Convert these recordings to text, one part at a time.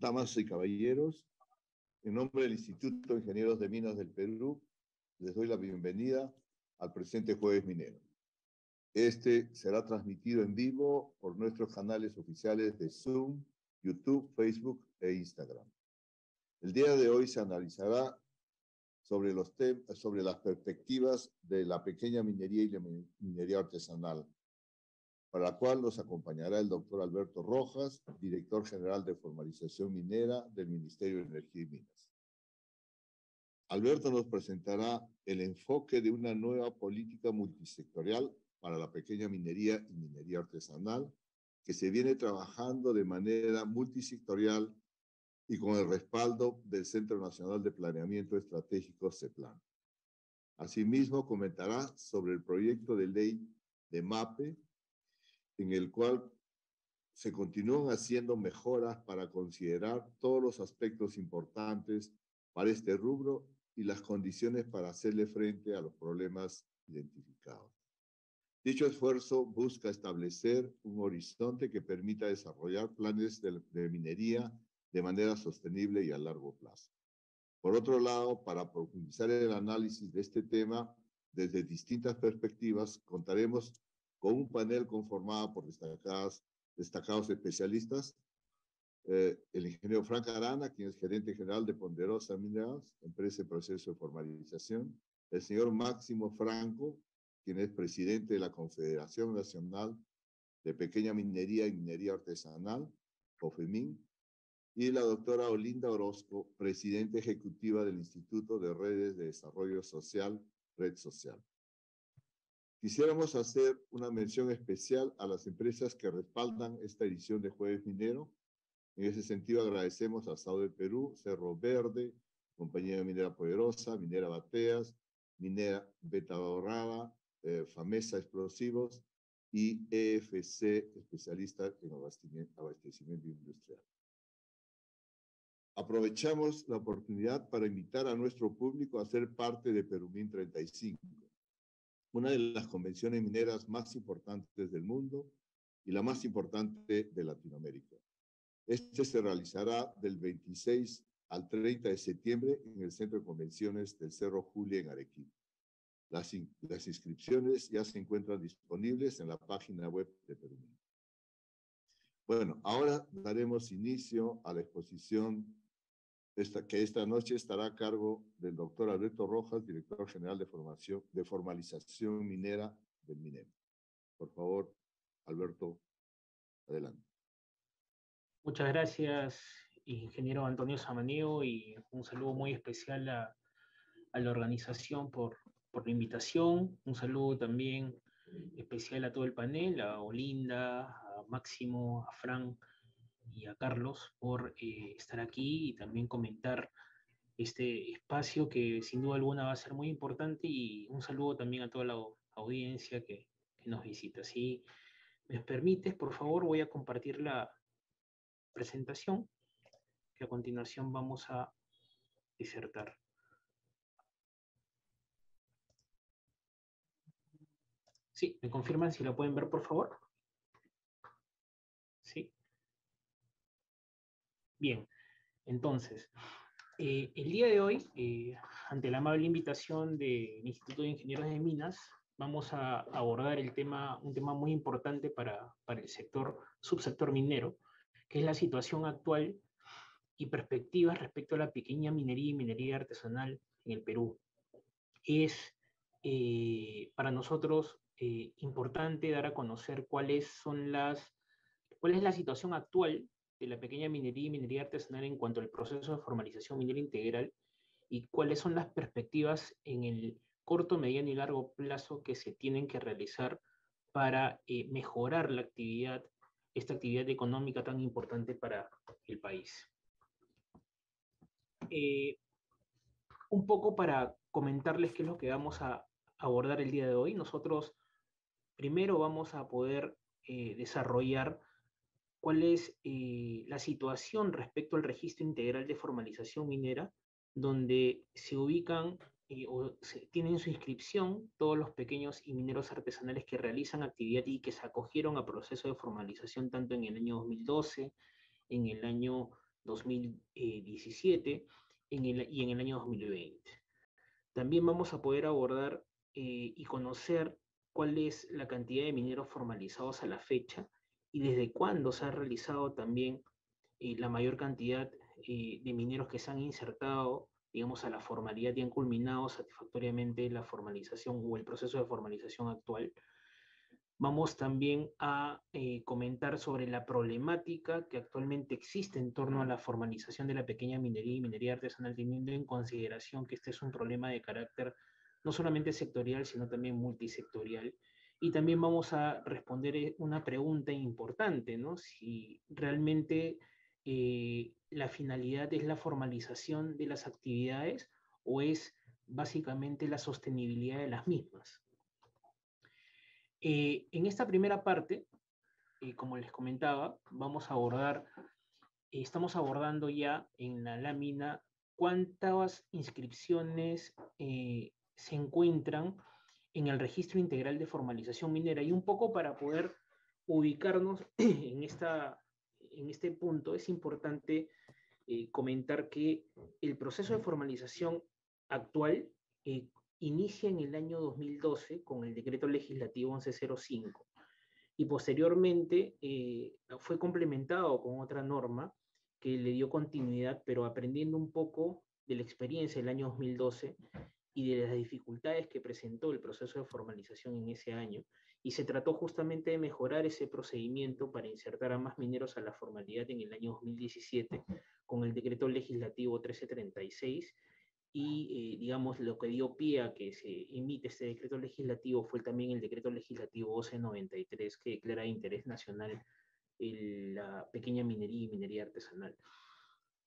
Damas y caballeros, en nombre del Instituto de Ingenieros de Minas del Perú, les doy la bienvenida al presente Jueves Minero. Este será transmitido en vivo por nuestros canales oficiales de Zoom, YouTube, Facebook e Instagram. El día de hoy se analizará sobre las perspectivas de la pequeña minería y la minería artesanal, para la cual nos acompañará el doctor Alberto Rojas, director general de formalización minera del Ministerio de Energía y Minas. Alberto nos presentará el enfoque de una nueva política multisectorial para la pequeña minería y minería artesanal, que se viene trabajando de manera multisectorial y con el respaldo del Centro Nacional de Planeamiento Estratégico, CEPLAN. Asimismo, comentará sobre el proyecto de ley de MAPE, en el cual se continúan haciendo mejoras para considerar todos los aspectos importantes para este rubro y las condiciones para hacerle frente a los problemas identificados. Dicho esfuerzo busca establecer un horizonte que permita desarrollar planes de minería de manera sostenible y a largo plazo. Por otro lado, para profundizar el análisis de este tema desde distintas perspectivas, contaremos con un panel conformado por destacados especialistas, el ingeniero Frank Arana, quien es gerente general de Ponderosa Minerals, empresa en proceso de formalización, el señor Máximo Franco, quien es presidente de la Confederación Nacional de Pequeña Minería y Minería Artesanal, COFEMIN, y la doctora Olinda Orozco, presidenta ejecutiva del Instituto de Redes de Desarrollo Social, Red Social. Quisiéramos hacer una mención especial a las empresas que respaldan esta edición de Jueves Minero. En ese sentido, agradecemos a Sao de Perú, Cerro Verde, Compañía Minera Poderosa, Minera Bateas, Minera Beta Dorada, Famesa Explosivos y EFC, especialista en abastecimiento industrial. Aprovechamos la oportunidad para invitar a nuestro público a ser parte de Perumín 35, una de las convenciones mineras más importantes del mundo y la más importante de Latinoamérica. Este se realizará del 26 al 30 de septiembre en el Centro de Convenciones del Cerro Julia en Arequipa. Las inscripciones ya se encuentran disponibles en la página web de Perumín. Bueno, ahora daremos inicio a la exposición que esta noche estará a cargo del doctor Alberto Rojas, director general de formalización minera del MINEM. Por favor, Alberto, adelante. Muchas gracias, ingeniero Antonio Samaniego, y un saludo muy especial a la organización por la invitación. Un saludo también especial a todo el panel, a Olinda, a Máximo, a Fran y a Carlos por estar aquí y también comentar este espacio que sin duda alguna va a ser muy importante, y un saludo también a toda la audiencia que nos visita. Si me permites, por favor, voy a compartir la presentación que a continuación vamos a disertar. Sí, ¿me confirman si la pueden ver, por favor? Sí. Bien, entonces, el día de hoy, ante la amable invitación del Instituto de Ingenieros de Minas, vamos a abordar un tema muy importante para el subsector minero, que es la situación actual y perspectivas respecto a la pequeña minería y minería artesanal en el Perú. Es para nosotros importante dar a conocer cuál es la situación actual de la pequeña minería y minería artesanal en cuanto al proceso de formalización minera integral, y cuáles son las perspectivas en el corto, mediano y largo plazo que se tienen que realizar para mejorar esta actividad económica tan importante para el país. Un poco para comentarles qué es lo que vamos a abordar el día de hoy. Nosotros primero vamos a poder desarrollar cuál es la situación respecto al registro integral de formalización minera, donde se ubican tienen su inscripción todos los pequeños y mineros artesanales que realizan actividad y que se acogieron a proceso de formalización tanto en el año 2012, en el año 2017 y en el año 2020. También vamos a poder abordar y conocer cuál es la cantidad de mineros formalizados a la fecha y desde cuándo se ha realizado también la mayor cantidad de mineros que se han insertado, digamos, a la formalidad y han culminado satisfactoriamente la formalización o el proceso de formalización actual. Vamos también a comentar sobre la problemática que actualmente existe en torno a la formalización de la pequeña minería y minería artesanal, teniendo en consideración que este es un problema de carácter no solamente sectorial, sino también multisectorial. Y también vamos a responder una pregunta importante, ¿no? Si realmente la finalidad es la formalización de las actividades o es básicamente la sostenibilidad de las mismas. En esta primera parte, como les comentaba, estamos abordando ya en la lámina cuántas inscripciones se encuentran en el registro integral de formalización minera. Y un poco para poder ubicarnos en este punto, es importante comentar que el proceso de formalización actual inicia en el año 2012 con el decreto legislativo 1105 y posteriormente fue complementado con otra norma que le dio continuidad, pero aprendiendo un poco de la experiencia del año 2012 y de las dificultades que presentó el proceso de formalización en ese año, y se trató justamente de mejorar ese procedimiento para insertar a más mineros a la formalidad en el año 2017 con el decreto legislativo 1336 y digamos lo que dio pie a que se emite este decreto legislativo fue también el decreto legislativo 1293 que declara de interés nacional la pequeña minería y minería artesanal.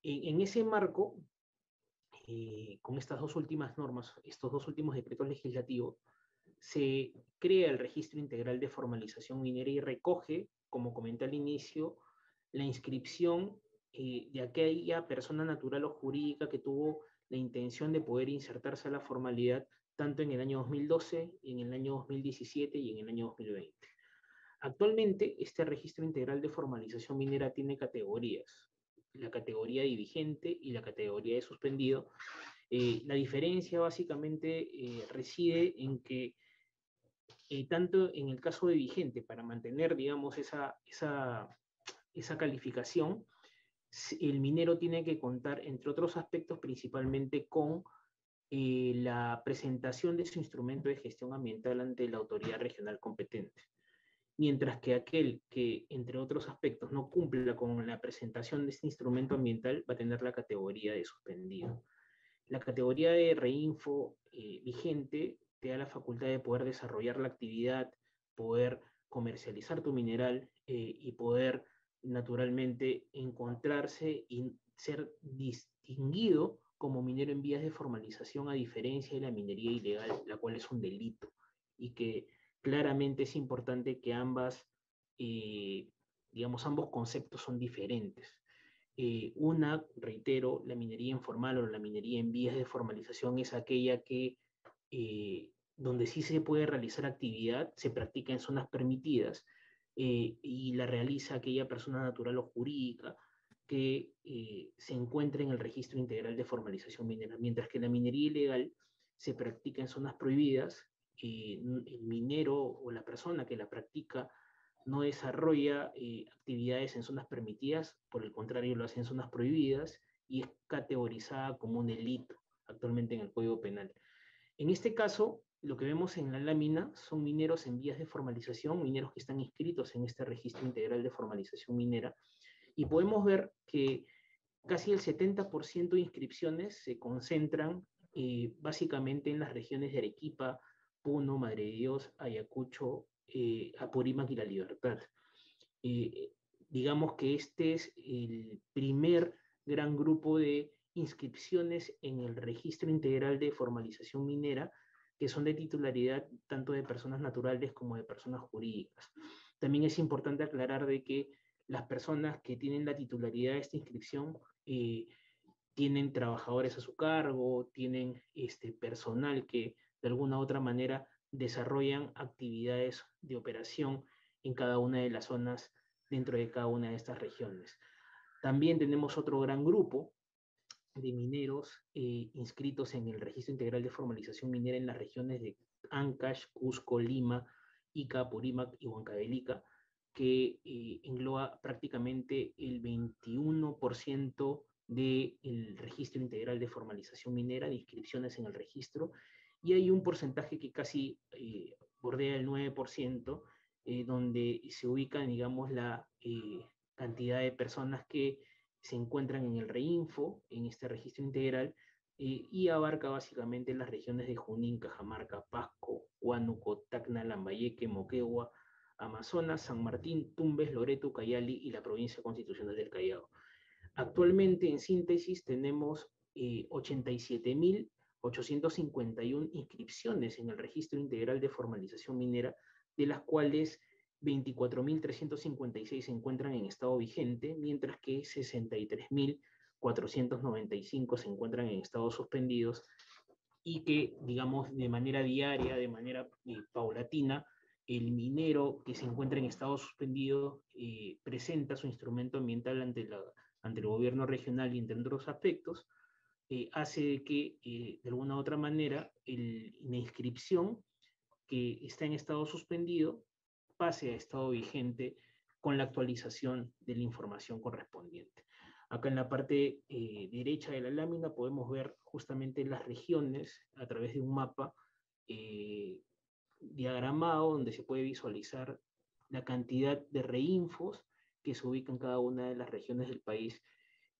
En ese marco, con estas dos últimas normas, estos dos últimos decretos legislativos, se crea el registro integral de formalización minera y recoge, como comenté al inicio, la inscripción de aquella persona natural o jurídica que tuvo la intención de poder insertarse a la formalidad tanto en el año 2012, en el año 2017 y en el año 2020. Actualmente, este registro integral de formalización minera tiene categorías, la categoría de vigente y la categoría de suspendido. La diferencia básicamente reside en que tanto en el caso de vigente, para mantener, digamos, esa calificación, el minero tiene que contar, entre otros aspectos, principalmente con la presentación de su instrumento de gestión ambiental ante la autoridad regional competente. Mientras que aquel que, entre otros aspectos, no cumpla con la presentación de este instrumento ambiental va a tener la categoría de suspendido. La categoría de reinfo vigente te da la facultad de poder desarrollar la actividad, poder comercializar tu mineral y poder naturalmente encontrarse y ser distinguido como minero en vías de formalización, a diferencia de la minería ilegal, la cual es un delito y que claramente es importante que digamos, ambos conceptos son diferentes. Reitero, la minería informal o la minería en vías de formalización es aquella que donde sí se puede realizar actividad, se practica en zonas permitidas y la realiza aquella persona natural o jurídica que se encuentre en el registro integral de formalización minera, mientras que la minería ilegal se practica en zonas prohibidas, el minero o la persona que la practica no desarrolla actividades en zonas permitidas, por el contrario lo hace en zonas prohibidas y es categorizada como un delito actualmente en el Código Penal. En este caso, lo que vemos en la lámina son mineros en vías de formalización, mineros que están inscritos en este registro integral de formalización minera, y podemos ver que casi el 70% de inscripciones se concentran básicamente en las regiones de Arequipa, Puno, Madre de Dios, Ayacucho, Apurímac y La Libertad. Digamos que este es el primer gran grupo de inscripciones en el registro integral de formalización minera, que son de titularidad tanto de personas naturales como de personas jurídicas. También es importante aclarar de que las personas que tienen la titularidad de esta inscripción tienen trabajadores a su cargo, tienen personal que de alguna u otra manera desarrollan actividades de operación en cada una de las zonas dentro de cada una de estas regiones. También tenemos otro gran grupo de mineros inscritos en el Registro Integral de Formalización Minera en las regiones de Ancash, Cusco, Lima, Ica, Apurímac y Huancavelica, que engloba prácticamente el 21% del Registro Integral de Formalización Minera, de inscripciones en el registro, y hay un porcentaje que casi bordea el 9%, donde se ubica, digamos, la cantidad de personas que se encuentran en el REINFO, en este registro integral, y abarca básicamente las regiones de Junín, Cajamarca, Pasco, Huánuco, Tacna, Lambayeque, Moquegua, Amazonas, San Martín, Tumbes, Loreto, Cayali y la provincia constitucional del Callao. Actualmente, en síntesis, tenemos 87.851 inscripciones en el registro integral de formalización minera, de las cuales 24.356 se encuentran en estado vigente, mientras que 63.495 se encuentran en estados suspendidos, y que, digamos, de manera diaria, de manera paulatina, el minero que se encuentra en estado suspendido presenta su instrumento ambiental ante el gobierno regional y entre otros aspectos, hace que, de alguna u otra manera, la inscripción que está en estado suspendido pase a estado vigente con la actualización de la información correspondiente. Acá en la parte derecha de la lámina podemos ver justamente las regiones a través de un mapa diagramado, donde se puede visualizar la cantidad de reinfos que se ubican en cada una de las regiones del país,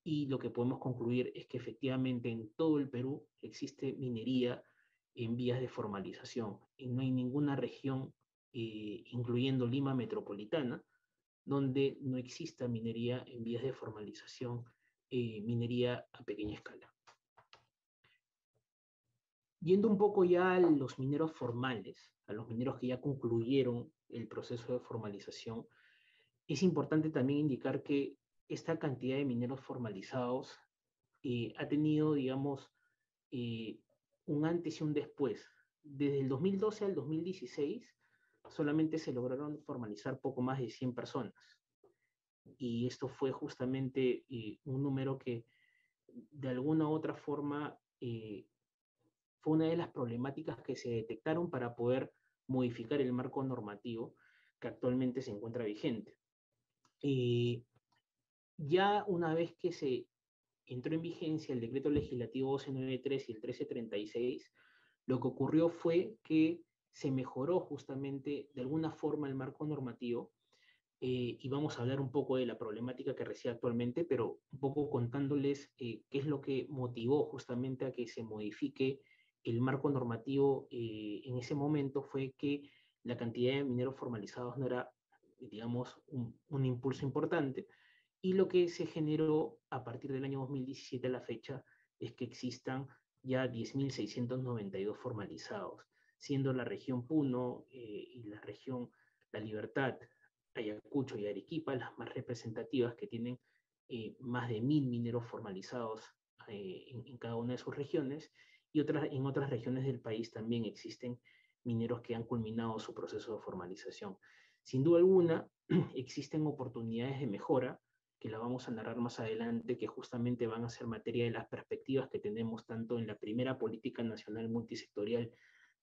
y lo que podemos concluir es que efectivamente en todo el Perú existe minería en vías de formalización, y no hay ninguna región, incluyendo Lima metropolitana, donde no exista minería en vías de formalización, minería a pequeña escala. Yendo un poco ya a los mineros formales, a los mineros que ya concluyeron el proceso de formalización, es importante también indicar que esta cantidad de mineros formalizados ha tenido, digamos, un antes y un después. Desde el 2012 al 2016 solamente se lograron formalizar poco más de 100 personas. Y esto fue justamente un número que de alguna u otra forma fue una de las problemáticas que se detectaron para poder modificar el marco normativo que actualmente se encuentra vigente. Ya una vez que se entró en vigencia el decreto legislativo 1293 y el 1336, lo que ocurrió fue que se mejoró justamente de alguna forma el marco normativo, y vamos a hablar un poco de la problemática que reside actualmente, pero un poco contándoles qué es lo que motivó justamente a que se modifique el marco normativo en ese momento. Fue que la cantidad de mineros formalizados no era, digamos, un impulso importante, y lo que se generó a partir del año 2017 a la fecha es que existan ya 10.692 formalizados, siendo la región Puno y la región La Libertad, Ayacucho y Arequipa las más representativas, que tienen más de 1.000 mineros formalizados en cada una de sus regiones, y en otras regiones del país también existen mineros que han culminado su proceso de formalización. Sin duda alguna, existen oportunidades de mejora que la vamos a narrar más adelante, que justamente van a ser materia de las perspectivas que tenemos tanto en la primera política nacional multisectorial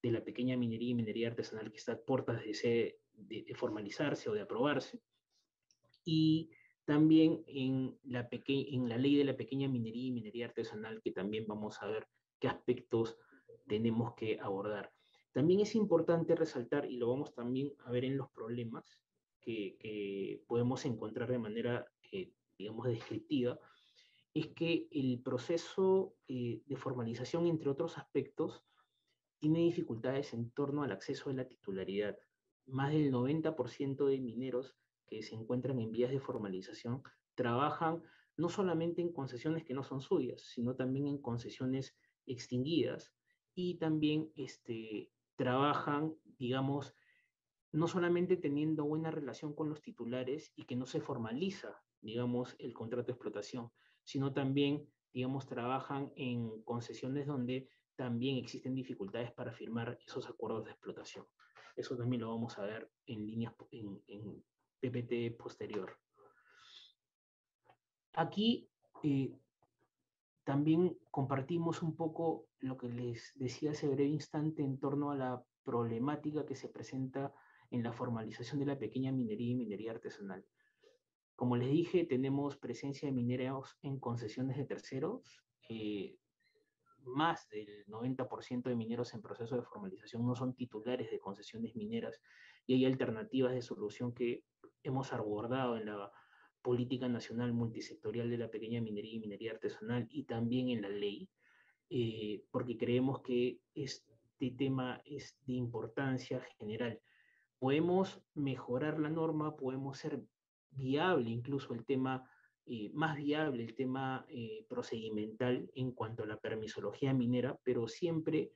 de la pequeña minería y minería artesanal, que está a puertas de formalizarse o de aprobarse, y también en la ley de la pequeña minería y minería artesanal, que también vamos a ver qué aspectos tenemos que abordar. También es importante resaltar, y lo vamos también a ver en los problemas que podemos encontrar de manera, digamos, descriptiva, es que el proceso de formalización, entre otros aspectos, tiene dificultades en torno al acceso a la titularidad. Más del 90% de mineros que se encuentran en vías de formalización trabajan no solamente en concesiones que no son suyas, sino también en concesiones extinguidas, y también trabajan, digamos, no solamente teniendo buena relación con los titulares y que no se formaliza, digamos, el contrato de explotación, sino también, digamos, trabajan en concesiones donde también existen dificultades para firmar esos acuerdos de explotación. Eso también lo vamos a ver en líneas, en PPT posterior. Aquí también compartimos un poco lo que les decía hace breve instante en torno a la problemática que se presenta en la formalización de la pequeña minería y minería artesanal. Como les dije, tenemos presencia de mineros en concesiones de terceros. Más del 90% de mineros en proceso de formalización no son titulares de concesiones mineras, y hay alternativas de solución que hemos abordado en la política nacional multisectorial de la pequeña minería y minería artesanal, y también en la ley, porque creemos que este tema es de importancia general. Podemos mejorar la norma, podemos ser viable incluso el tema, más viable el tema procedimental en cuanto a la permisología minera, pero siempre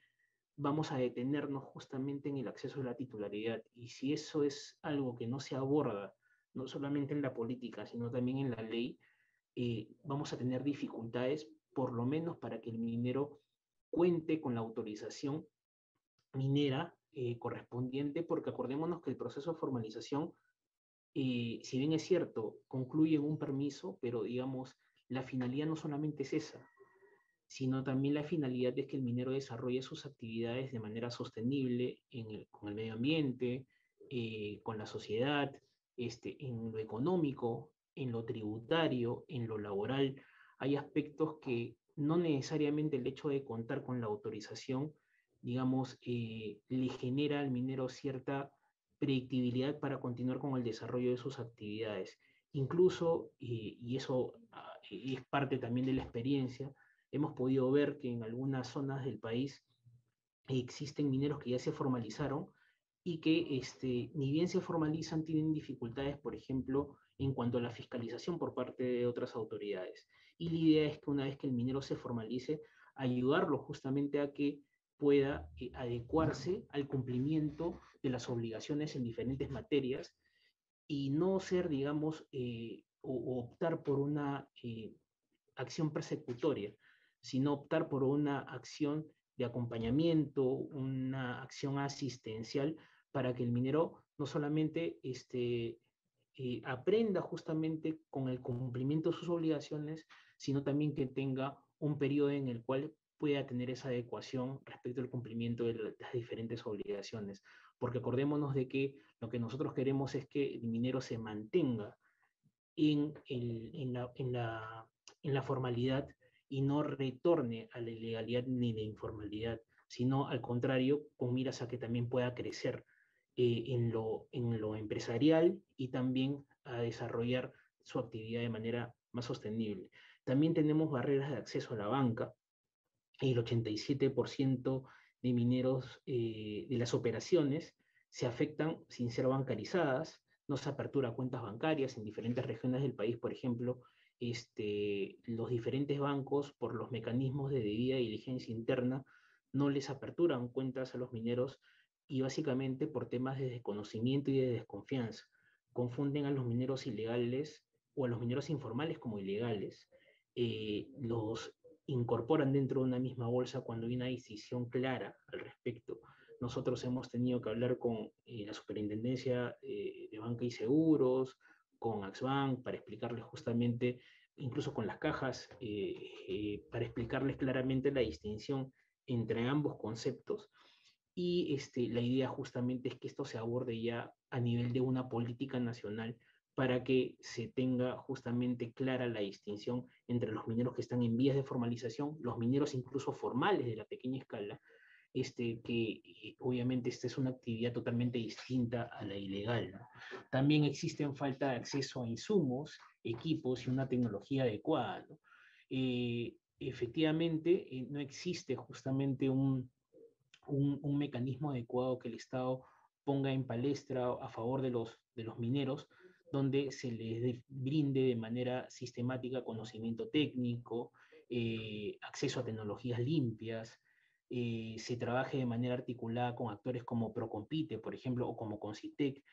vamos a detenernos justamente en el acceso a la titularidad. Y si eso es algo que no se aborda, no solamente en la política, sino también en la ley, vamos a tener dificultades, por lo menos para que el minero cuente con la autorización minera correspondiente, porque acordémonos que el proceso de formalización, si bien es cierto, concluye en un permiso, pero digamos, la finalidad no solamente es esa, sino también la finalidad es que el minero desarrolle sus actividades de manera sostenible con el medio ambiente, con la sociedad, en lo económico, en lo tributario, en lo laboral. Hay aspectos que no necesariamente el hecho de contar con la autorización, digamos, le genera al minero cierta predictibilidad para continuar con el desarrollo de sus actividades. Incluso, y eso es parte también de la experiencia, hemos podido ver que en algunas zonas del país existen mineros que ya se formalizaron y que ni bien se formalizan tienen dificultades, por ejemplo, en cuanto a la fiscalización por parte de otras autoridades. Y la idea es que una vez que el minero se formalice, ayudarlo justamente a que pueda adecuarse al cumplimiento de las obligaciones en diferentes materias y no ser, digamos, o optar por una acción persecutoria, sino optar por una acción de acompañamiento, una acción asistencial para que el minero no solamente aprenda justamente con el cumplimiento de sus obligaciones, sino también que tenga un periodo en el cual pueda tener esa adecuación respecto al cumplimiento de las diferentes obligaciones. Porque acordémonos de que lo que nosotros queremos es que el minero se mantenga en la formalidad y no retorne a la ilegalidad ni la informalidad, sino al contrario, con miras a que también pueda crecer en lo empresarial y también a desarrollar su actividad de manera más sostenible. También tenemos barreras de acceso a la banca. El 87% de mineros de las operaciones se afectan sin ser bancarizadas, no se apertura cuentas bancarias en diferentes regiones del país, por ejemplo, los diferentes bancos, por los mecanismos de debida diligencia interna, no les aperturan cuentas a los mineros y básicamente por temas de desconocimiento y de desconfianza. Confunden a los mineros ilegales o a los mineros informales como ilegales. Los incorporan dentro de una misma bolsa cuando hay una decisión clara al respecto. Nosotros hemos tenido que hablar con la Superintendencia de Banca y Seguros, con Axbank, para explicarles justamente, incluso con las cajas, para explicarles claramente la distinción entre ambos conceptos. Y la idea justamente es que esto se aborde ya a nivel de una política nacional para que se tenga justamente clara la distinción entre los mineros que están en vías de formalización, los mineros incluso formales de la pequeña escala, que obviamente esta es una actividad totalmente distinta a la ilegal, ¿no? También existen falta de acceso a insumos, equipos y una tecnología adecuada, ¿no? Efectivamente, no existe justamente un mecanismo adecuado que el Estado ponga en palestra a favor de los mineros, donde se les brinde de manera sistemática conocimiento técnico, acceso a tecnologías limpias, se trabaje de manera articulada con actores como Procompite, por ejemplo, o como Concitec.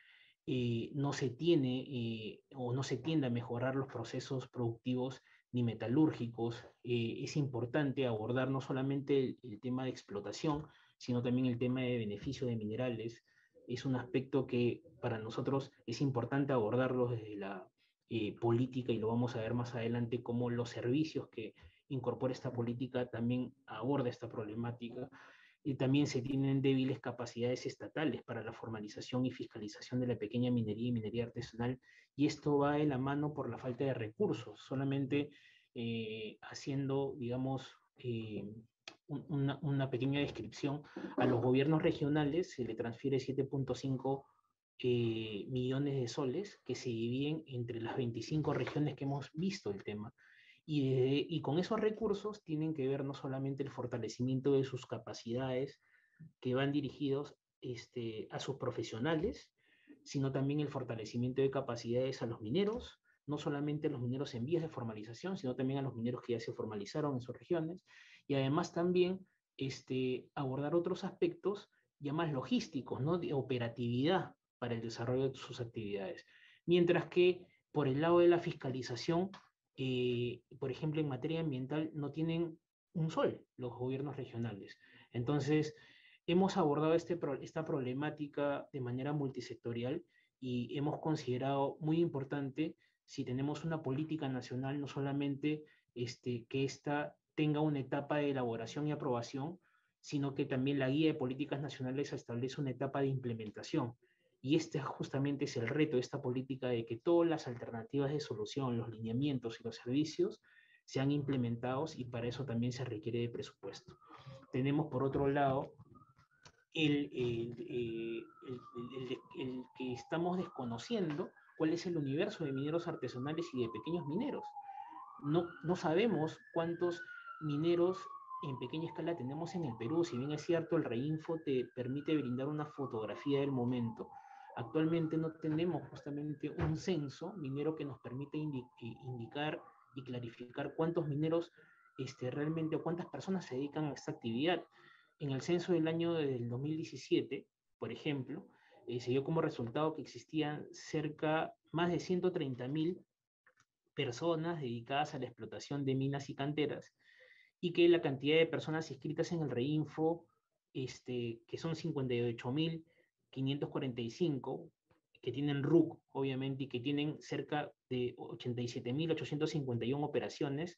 No se tiene o no se tiende a mejorar los procesos productivos ni metalúrgicos. Es importante abordar no solamente el tema de explotación, sino también el tema de beneficio de minerales. Es un aspecto que para nosotros es importante abordarlo desde la política, y lo vamos a ver más adelante, cómo los servicios que incorpora esta política también aborda esta problemática. Y también se tienen débiles capacidades estatales para la formalización y fiscalización de la pequeña minería y minería artesanal, y esto va de la mano por la falta de recursos, solamente haciendo, digamos, una pequeña descripción. A los gobiernos regionales se le transfiere 7.5 millones de soles que se dividen entre las 25 regiones que hemos visto el tema. Y con esos recursos tienen que ver no solamente el fortalecimiento de sus capacidades que van dirigidos a sus profesionales, sino también el fortalecimiento de capacidades a los mineros, no solamente a los mineros en vías de formalización, sino también a los mineros que ya se formalizaron en sus regiones, y además también abordar otros aspectos ya más logísticos, ¿no? De operatividad para el desarrollo de sus actividades. Mientras que por el lado de la fiscalización, por ejemplo, en materia ambiental, no tienen un sol los gobiernos regionales. Entonces, hemos abordado esta problemática de manera multisectorial y hemos considerado muy importante, si tenemos una política nacional, no solamente que ésta tenga una etapa de elaboración y aprobación, sino que también la guía de políticas nacionales establece una etapa de implementación. Y este justamente es el reto de esta política, de que todas las alternativas de solución, los lineamientos y los servicios sean implementados, y para eso también se requiere de presupuesto. Tenemos por otro lado el que estamos desconociendo cuál es el universo de mineros artesanales y de pequeños mineros. No sabemos cuántos mineros en pequeña escala tenemos en el Perú. Si bien es cierto, el Reinfo te permite brindar una fotografía del momento, actualmente no tenemos justamente un censo minero que nos permita indicar y clarificar cuántos mineros realmente, o cuántas personas se dedican a esta actividad. En el censo del 2017, por ejemplo, se dio como resultado que existían más de 130.000 personas dedicadas a la explotación de minas y canteras, y que la cantidad de personas inscritas en el Reinfo, que son 58.545, que tienen RUC, obviamente, y que tienen cerca de 87.851 operaciones,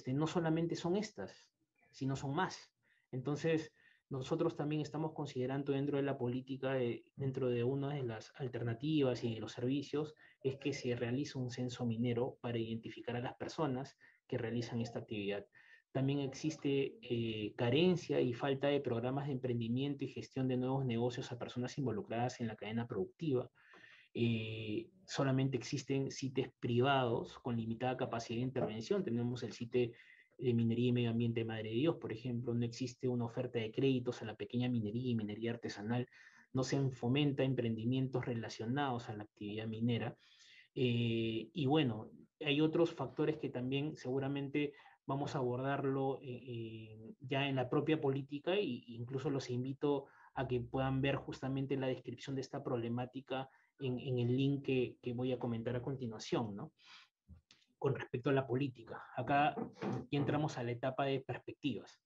no solamente son estas, sino son más. Entonces, nosotros también estamos considerando dentro de la política, dentro de una de las alternativas y de los servicios, es que se realice un censo minero para identificar a las personas que realizan esta actividad. También existe carencia y falta de programas de emprendimiento y gestión de nuevos negocios a personas involucradas en la cadena productiva. Solamente existen CITES privados con limitada capacidad de intervención. Tenemos el CITE de Minería y Medio Ambiente Madre de Dios, por ejemplo. No existe una oferta de créditos a la pequeña minería y minería artesanal. No se fomenta emprendimientos relacionados a la actividad minera. Y bueno, hay otros factores que también seguramente vamos a abordarlo ya en la propia política, e incluso los invito a que puedan ver justamente la descripción de esta problemática en el link que voy a comentar a continuación, ¿no? Con respecto a la política. Acá ya entramos a la etapa de perspectivas.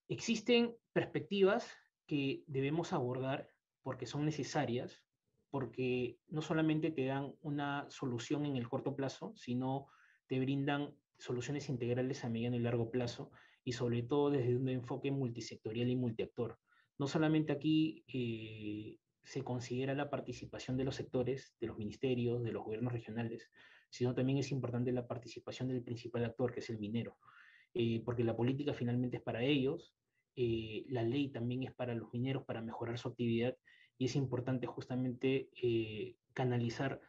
Existen perspectivas que debemos abordar porque son necesarias, porque no solamente te dan una solución en el corto plazo, sino te brindan soluciones integrales a mediano y largo plazo, y sobre todo desde un enfoque multisectorial y multiactor. No solamente aquí se considera la participación de los sectores, de los ministerios, de los gobiernos regionales, sino también es importante la participación del principal actor, que es el minero, porque la política finalmente es para ellos, la ley también es para los mineros, para mejorar su actividad, y es importante justamente canalizar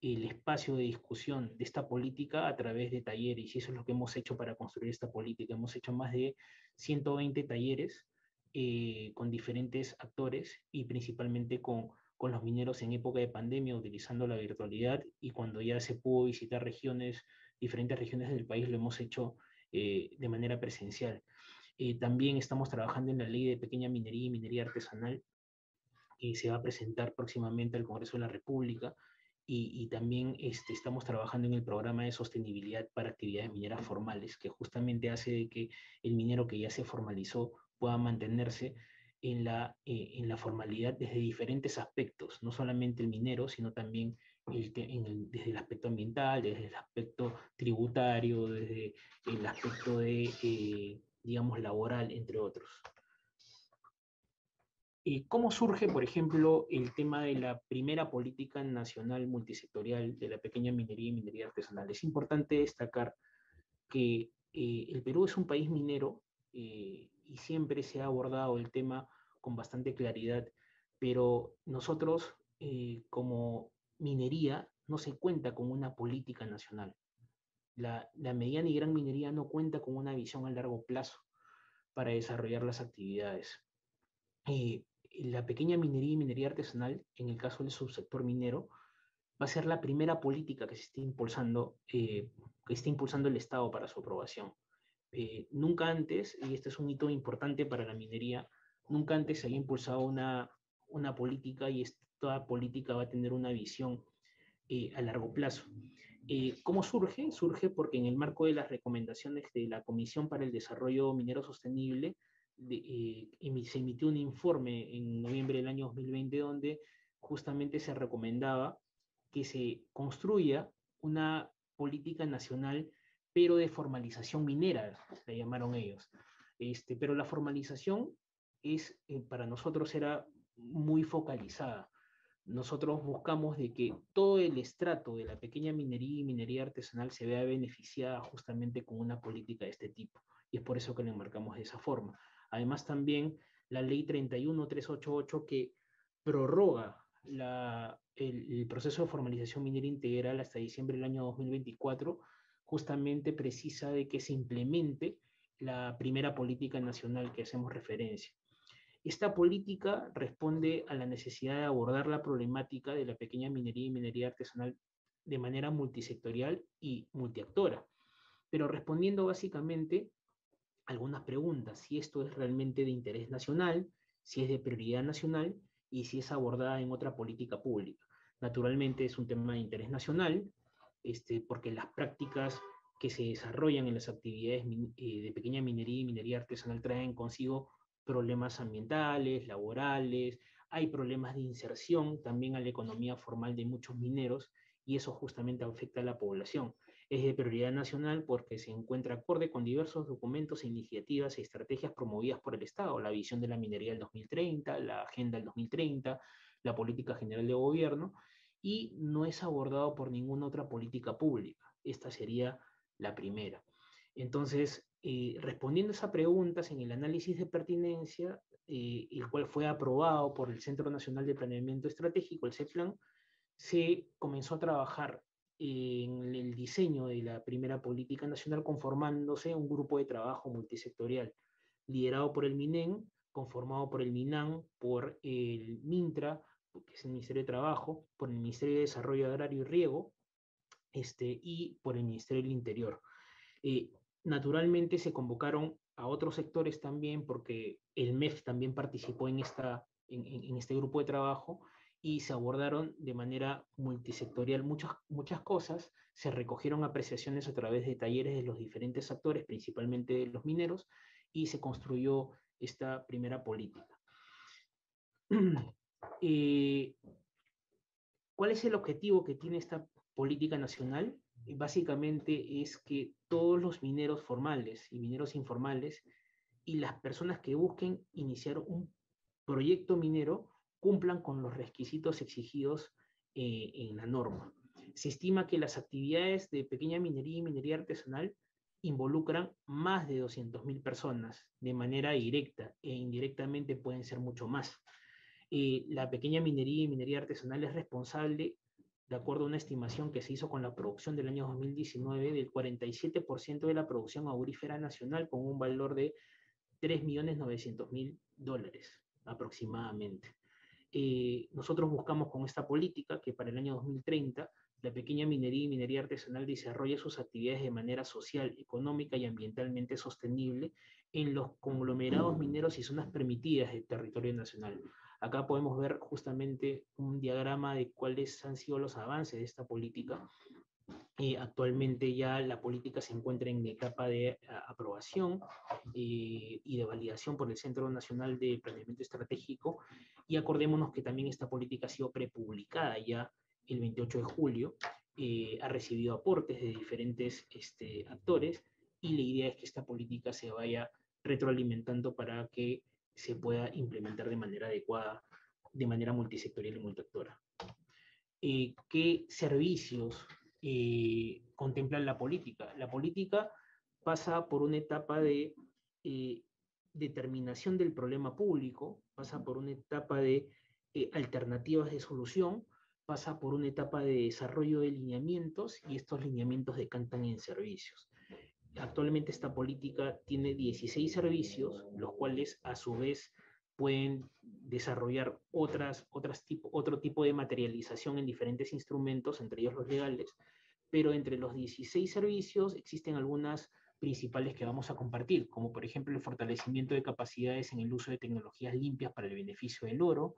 el espacio de discusión de esta política a través de talleres, y eso es lo que hemos hecho para construir esta política. Hemos hecho más de 120 talleres con diferentes actores, y principalmente con los mineros en época de pandemia, utilizando la virtualidad, y cuando ya se pudo visitar diferentes regiones del país, lo hemos hecho de manera presencial. También estamos trabajando en la ley de pequeña minería y minería artesanal, que se va a presentar próximamente al Congreso de la República, y también estamos trabajando en el programa de sostenibilidad para actividades mineras formales, que justamente hace de que el minero que ya se formalizó pueda mantenerse en la formalidad desde diferentes aspectos, no solamente el minero, sino también desde el aspecto ambiental, desde el aspecto tributario, desde el aspecto de, digamos, laboral, entre otros. ¿Cómo surge, por ejemplo, el tema de la primera política nacional multisectorial de la pequeña minería y minería artesanal? Es importante destacar que el Perú es un país minero y siempre se ha abordado el tema con bastante claridad, pero nosotros como minería no se cuenta con una política nacional. La mediana y gran minería no cuenta con una visión a largo plazo para desarrollar las actividades. La pequeña minería y minería artesanal, en el caso del subsector minero, va a ser la primera política que esté impulsando el Estado para su aprobación. Nunca antes, y este es un hito importante para la minería, nunca antes se había impulsado una política y esta política va a tener una visión a largo plazo. ¿Cómo surge? Surge porque en el marco de las recomendaciones de la Comisión para el Desarrollo Minero Sostenible se emitió un informe en noviembre del año 2020 donde justamente se recomendaba que se construya una política nacional, pero de formalización minera, la llamaron ellos. Pero la formalización para nosotros era muy focalizada. Nosotros buscamos de que todo el estrato de la pequeña minería y minería artesanal se vea beneficiada justamente con una política de este tipo. Y es por eso que la enmarcamos de esa forma. Además, también la ley 31388 que prorroga el proceso de formalización minera integral hasta diciembre del año 2024, justamente precisa de que se implemente la primera política nacional que hacemos referencia. Esta política responde a la necesidad de abordar la problemática de la pequeña minería y minería artesanal de manera multisectorial y multiactora, pero respondiendo básicamente algunas preguntas, si esto es realmente de interés nacional, si es de prioridad nacional y si es abordada en otra política pública. Naturalmente es un tema de interés nacional, porque las prácticas que se desarrollan en las actividades de pequeña minería y minería artesanal traen consigo problemas ambientales, laborales, hay problemas de inserción también a la economía formal de muchos mineros y eso justamente afecta a la población. Es de prioridad nacional porque se encuentra acorde con diversos documentos, iniciativas y estrategias promovidas por el Estado, la visión de la minería del 2030, la agenda del 2030, la política general de gobierno, y no es abordado por ninguna otra política pública. Esta sería la primera. Entonces, respondiendo a esas preguntas en el análisis de pertinencia, el cual fue aprobado por el Centro Nacional de Planeamiento Estratégico, el CEPLAN, se comenzó a trabajar en el diseño de la primera política nacional conformándose un grupo de trabajo multisectorial, liderado por el MINEN, conformado por el MINAN, por el MINTRA, que es el Ministerio de Trabajo, por el Ministerio de Desarrollo Agrario y Riego, y por el Ministerio del Interior. Naturalmente se convocaron a otros sectores también, porque el MEF también participó en este grupo de trabajo, y se abordaron de manera multisectorial muchas cosas, se recogieron apreciaciones a través de talleres de los diferentes actores, principalmente de los mineros, y se construyó esta primera política. ¿Cuál es el objetivo que tiene esta política nacional? Básicamente es que todos los mineros formales y mineros informales y las personas que busquen iniciar un proyecto minero cumplan con los requisitos exigidos en la norma. Se estima que las actividades de pequeña minería y minería artesanal involucran más de 200.000 personas de manera directa e indirectamente pueden ser mucho más. La pequeña minería y minería artesanal es responsable, de acuerdo a una estimación que se hizo con la producción del año 2019, del 47% de la producción aurífera nacional, con un valor de $3.900.000 aproximadamente. Nosotros buscamos con esta política que para el año 2030 la pequeña minería y minería artesanal desarrolle sus actividades de manera social, económica y ambientalmente sostenible en los conglomerados mineros y zonas permitidas del territorio nacional. Acá podemos ver justamente un diagrama de cuáles han sido los avances de esta política. Actualmente ya la política se encuentra en etapa de aprobación y de validación por el Centro Nacional de Planeamiento Estratégico, y acordémonos que también esta política ha sido prepublicada ya el 28 de julio, ha recibido aportes de diferentes actores, y la idea es que esta política se vaya retroalimentando para que se pueda implementar de manera adecuada, de manera multisectorial y multiactora. ¿Qué servicios contempla la política? La política pasa por una etapa de determinación del problema público, pasa por una etapa de alternativas de solución, pasa por una etapa de desarrollo de lineamientos, y estos lineamientos decantan en servicios. Actualmente esta política tiene 16 servicios, los cuales a su vez pueden desarrollar otro tipo de materialización en diferentes instrumentos, entre ellos los legales, pero entre los 16 servicios existen algunas principales que vamos a compartir, como por ejemplo el fortalecimiento de capacidades en el uso de tecnologías limpias para el beneficio del oro,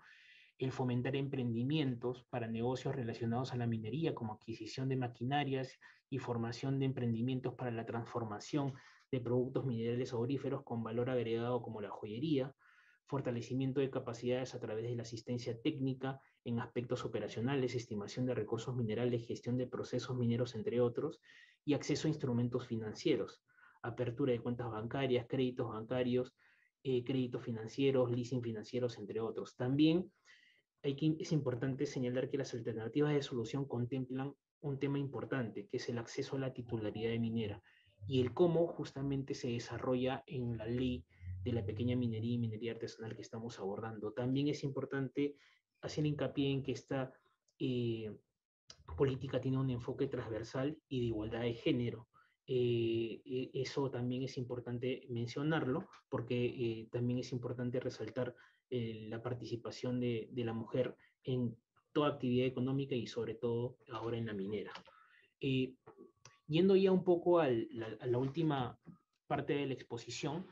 el fomentar emprendimientos para negocios relacionados a la minería, como adquisición de maquinarias y formación de emprendimientos para la transformación de productos minerales auríferos con valor agregado, como la joyería, fortalecimiento de capacidades a través de la asistencia técnica en aspectos operacionales, estimación de recursos minerales, gestión de procesos mineros, entre otros, y acceso a instrumentos financieros, apertura de cuentas bancarias, créditos bancarios, créditos financieros, leasing financieros, entre otros. También es importante señalar que las alternativas de solución contemplan un tema importante, que es el acceso a la titularidad de minera, y el cómo justamente se desarrolla en la ley de la pequeña minería y minería artesanal que estamos abordando. También es importante hacer hincapié en que esta política tiene un enfoque transversal y de igualdad de género. Eso también es importante mencionarlo, porque también es importante resaltar la participación de la mujer en toda actividad económica, y sobre todo ahora en la minera. Yendo ya un poco a la última parte de la exposición,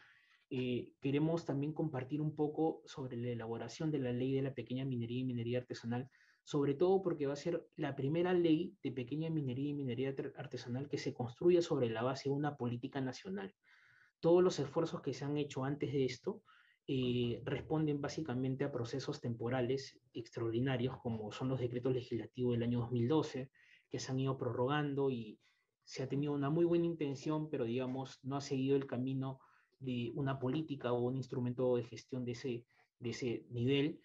queremos también compartir un poco sobre la elaboración de la ley de la pequeña minería y minería artesanal, sobre todo porque va a ser la primera ley de pequeña minería y minería artesanal que se construye sobre la base de una política nacional. Todos los esfuerzos que se han hecho antes de esto responden básicamente a procesos temporales extraordinarios, como son los decretos legislativos del año 2012, que se han ido prorrogando, y se ha tenido una muy buena intención, pero digamos no ha seguido el camino de una política o un instrumento de gestión de ese nivel.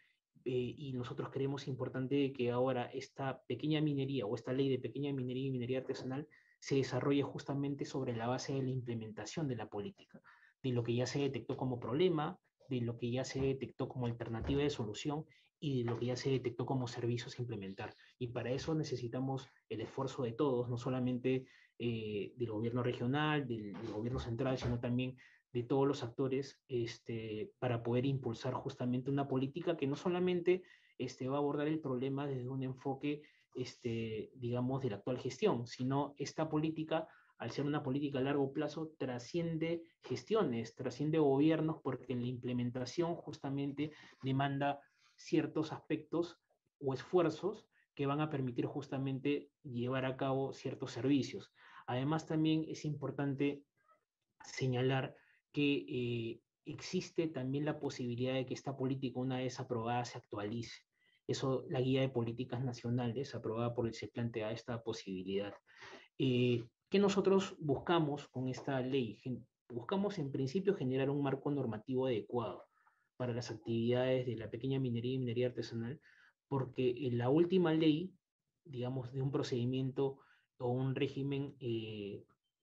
Y nosotros creemos importante que ahora esta pequeña minería, o esta ley de pequeña minería y minería artesanal, se desarrolle justamente sobre la base de la implementación de la política, de lo que ya se detectó como problema, de lo que ya se detectó como alternativa de solución, y de lo que ya se detectó como servicios a implementar. Y para eso necesitamos el esfuerzo de todos, no solamente del gobierno regional, del gobierno central, sino también de todos los actores, para poder impulsar justamente una política que no solamente va a abordar el problema desde un enfoque, digamos, de la actual gestión, sino esta política, al ser una política a largo plazo, trasciende gestiones, trasciende gobiernos, porque la implementación justamente demanda ciertos aspectos o esfuerzos que van a permitir justamente llevar a cabo ciertos servicios. Además, también es importante señalar que existe también la posibilidad de que esta política, una vez aprobada, se actualice. Eso, la guía de políticas nacionales aprobada por el se plantea esta posibilidad. ¿Qué nosotros buscamos con esta ley? Buscamos en principio generar un marco normativo adecuado para las actividades de la pequeña minería y minería artesanal, porque en la última ley, digamos, de un procedimiento o un régimen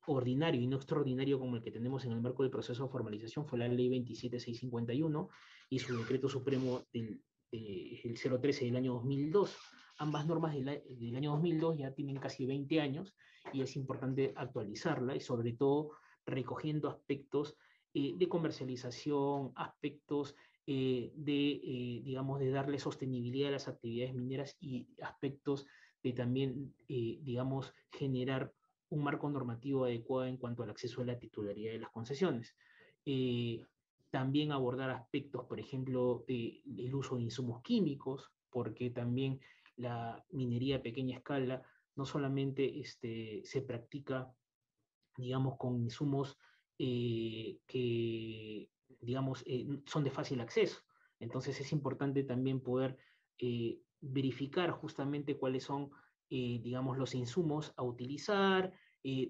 ordinario y no extraordinario como el que tenemos en el marco del proceso de formalización, fue la ley 27651 y su decreto supremo el 013 del año 2002. Ambas normas del año 2002 ya tienen casi 20 años, y es importante actualizarla, y sobre todo recogiendo aspectos de comercialización, aspectos digamos, de darle sostenibilidad a las actividades mineras, y aspectos de también, digamos, generar un marco normativo adecuado en cuanto al acceso a la titularidad de las concesiones. También abordar aspectos, por ejemplo, del uso de insumos químicos, porque también la minería a pequeña escala no solamente se practica, digamos, con insumos que, digamos, son de fácil acceso. Entonces es importante también poder verificar justamente cuáles son, digamos, los insumos a utilizar,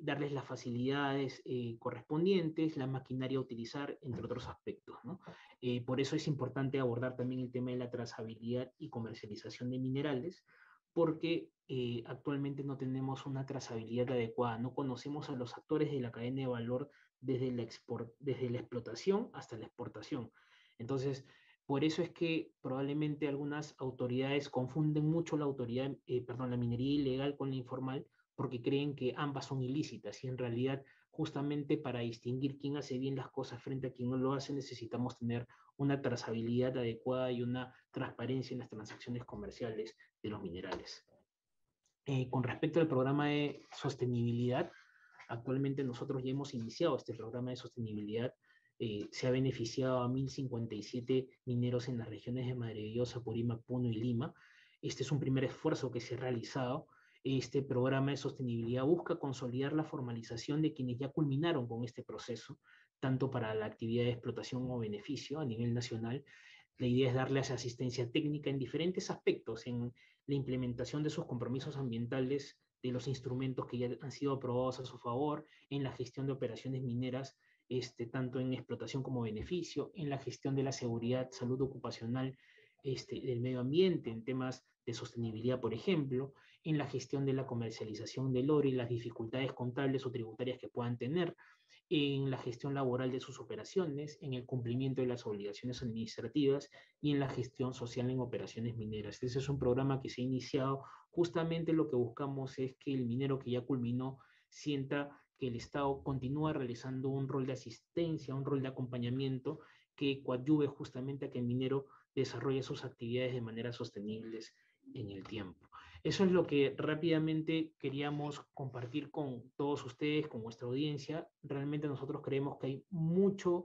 darles las facilidades correspondientes, la maquinaria a utilizar, entre otros aspectos, ¿no? Por eso es importante abordar también el tema de la trazabilidad y comercialización de minerales, porque actualmente no tenemos una trazabilidad adecuada, no conocemos a los actores de la cadena de valor desde desde la explotación hasta la exportación. Entonces, por eso es que probablemente algunas autoridades confunden mucho la minería ilegal con la informal, porque creen que ambas son ilícitas y en realidad justamente para distinguir quién hace bien las cosas frente a quien no lo hace necesitamos tener una trazabilidad adecuada y una transparencia en las transacciones comerciales de los minerales. Con respecto al programa de sostenibilidad, actualmente nosotros ya hemos iniciado este programa de sostenibilidad. Se ha beneficiado a 1.057 mineros en las regiones de Madre de Dios, Apurímac, Puno y Lima. Este es un primer esfuerzo que se ha realizado. Este programa de sostenibilidad busca consolidar la formalización de quienes ya culminaron con este proceso, tanto para la actividad de explotación o beneficio a nivel nacional. La idea es darles asistencia técnica en diferentes aspectos, en la implementación de sus compromisos ambientales, de los instrumentos que ya han sido aprobados a su favor, en la gestión de operaciones mineras, tanto en explotación como beneficio, en la gestión de la seguridad, salud ocupacional, del medio ambiente, en temas de sostenibilidad, por ejemplo, en la gestión de la comercialización del oro y las dificultades contables o tributarias que puedan tener, en la gestión laboral de sus operaciones, en el cumplimiento de las obligaciones administrativas y en la gestión social en operaciones mineras. Ese es un programa que se ha iniciado. Justamente lo que buscamos es que el minero que ya culminó sienta que el Estado continúa realizando un rol de asistencia, un rol de acompañamiento que coadyuve justamente a que el minero desarrolle sus actividades de manera sostenibles en el tiempo. Eso es lo que rápidamente queríamos compartir con todos ustedes, con nuestra audiencia. Realmente nosotros creemos que hay mucho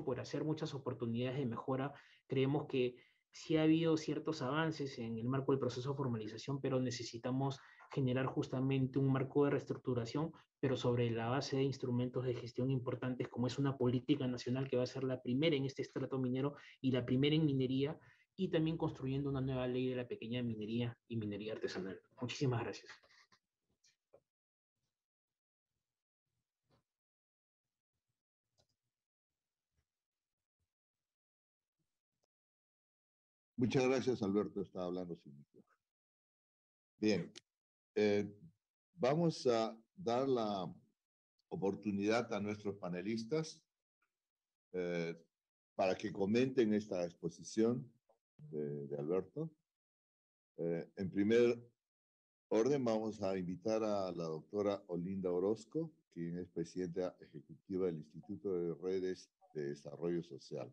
por hacer, muchas oportunidades de mejora. Creemos que sí ha habido ciertos avances en el marco del proceso de formalización, pero necesitamos generar justamente un marco de reestructuración, pero sobre la base de instrumentos de gestión importantes, como es una política nacional que va a ser la primera en este estrato minero y la primera en minería, y también construyendo una nueva ley de la pequeña minería y minería artesanal. Muchísimas gracias. Muchas gracias, Alberto. Estaba hablando sin micrófono. Bien, vamos a dar la oportunidad a nuestros panelistas para que comenten esta exposición de Alberto. En primer orden, vamos a invitar a la doctora Olinda Orozco, quien es presidenta ejecutiva del Instituto de Redes de Desarrollo Social.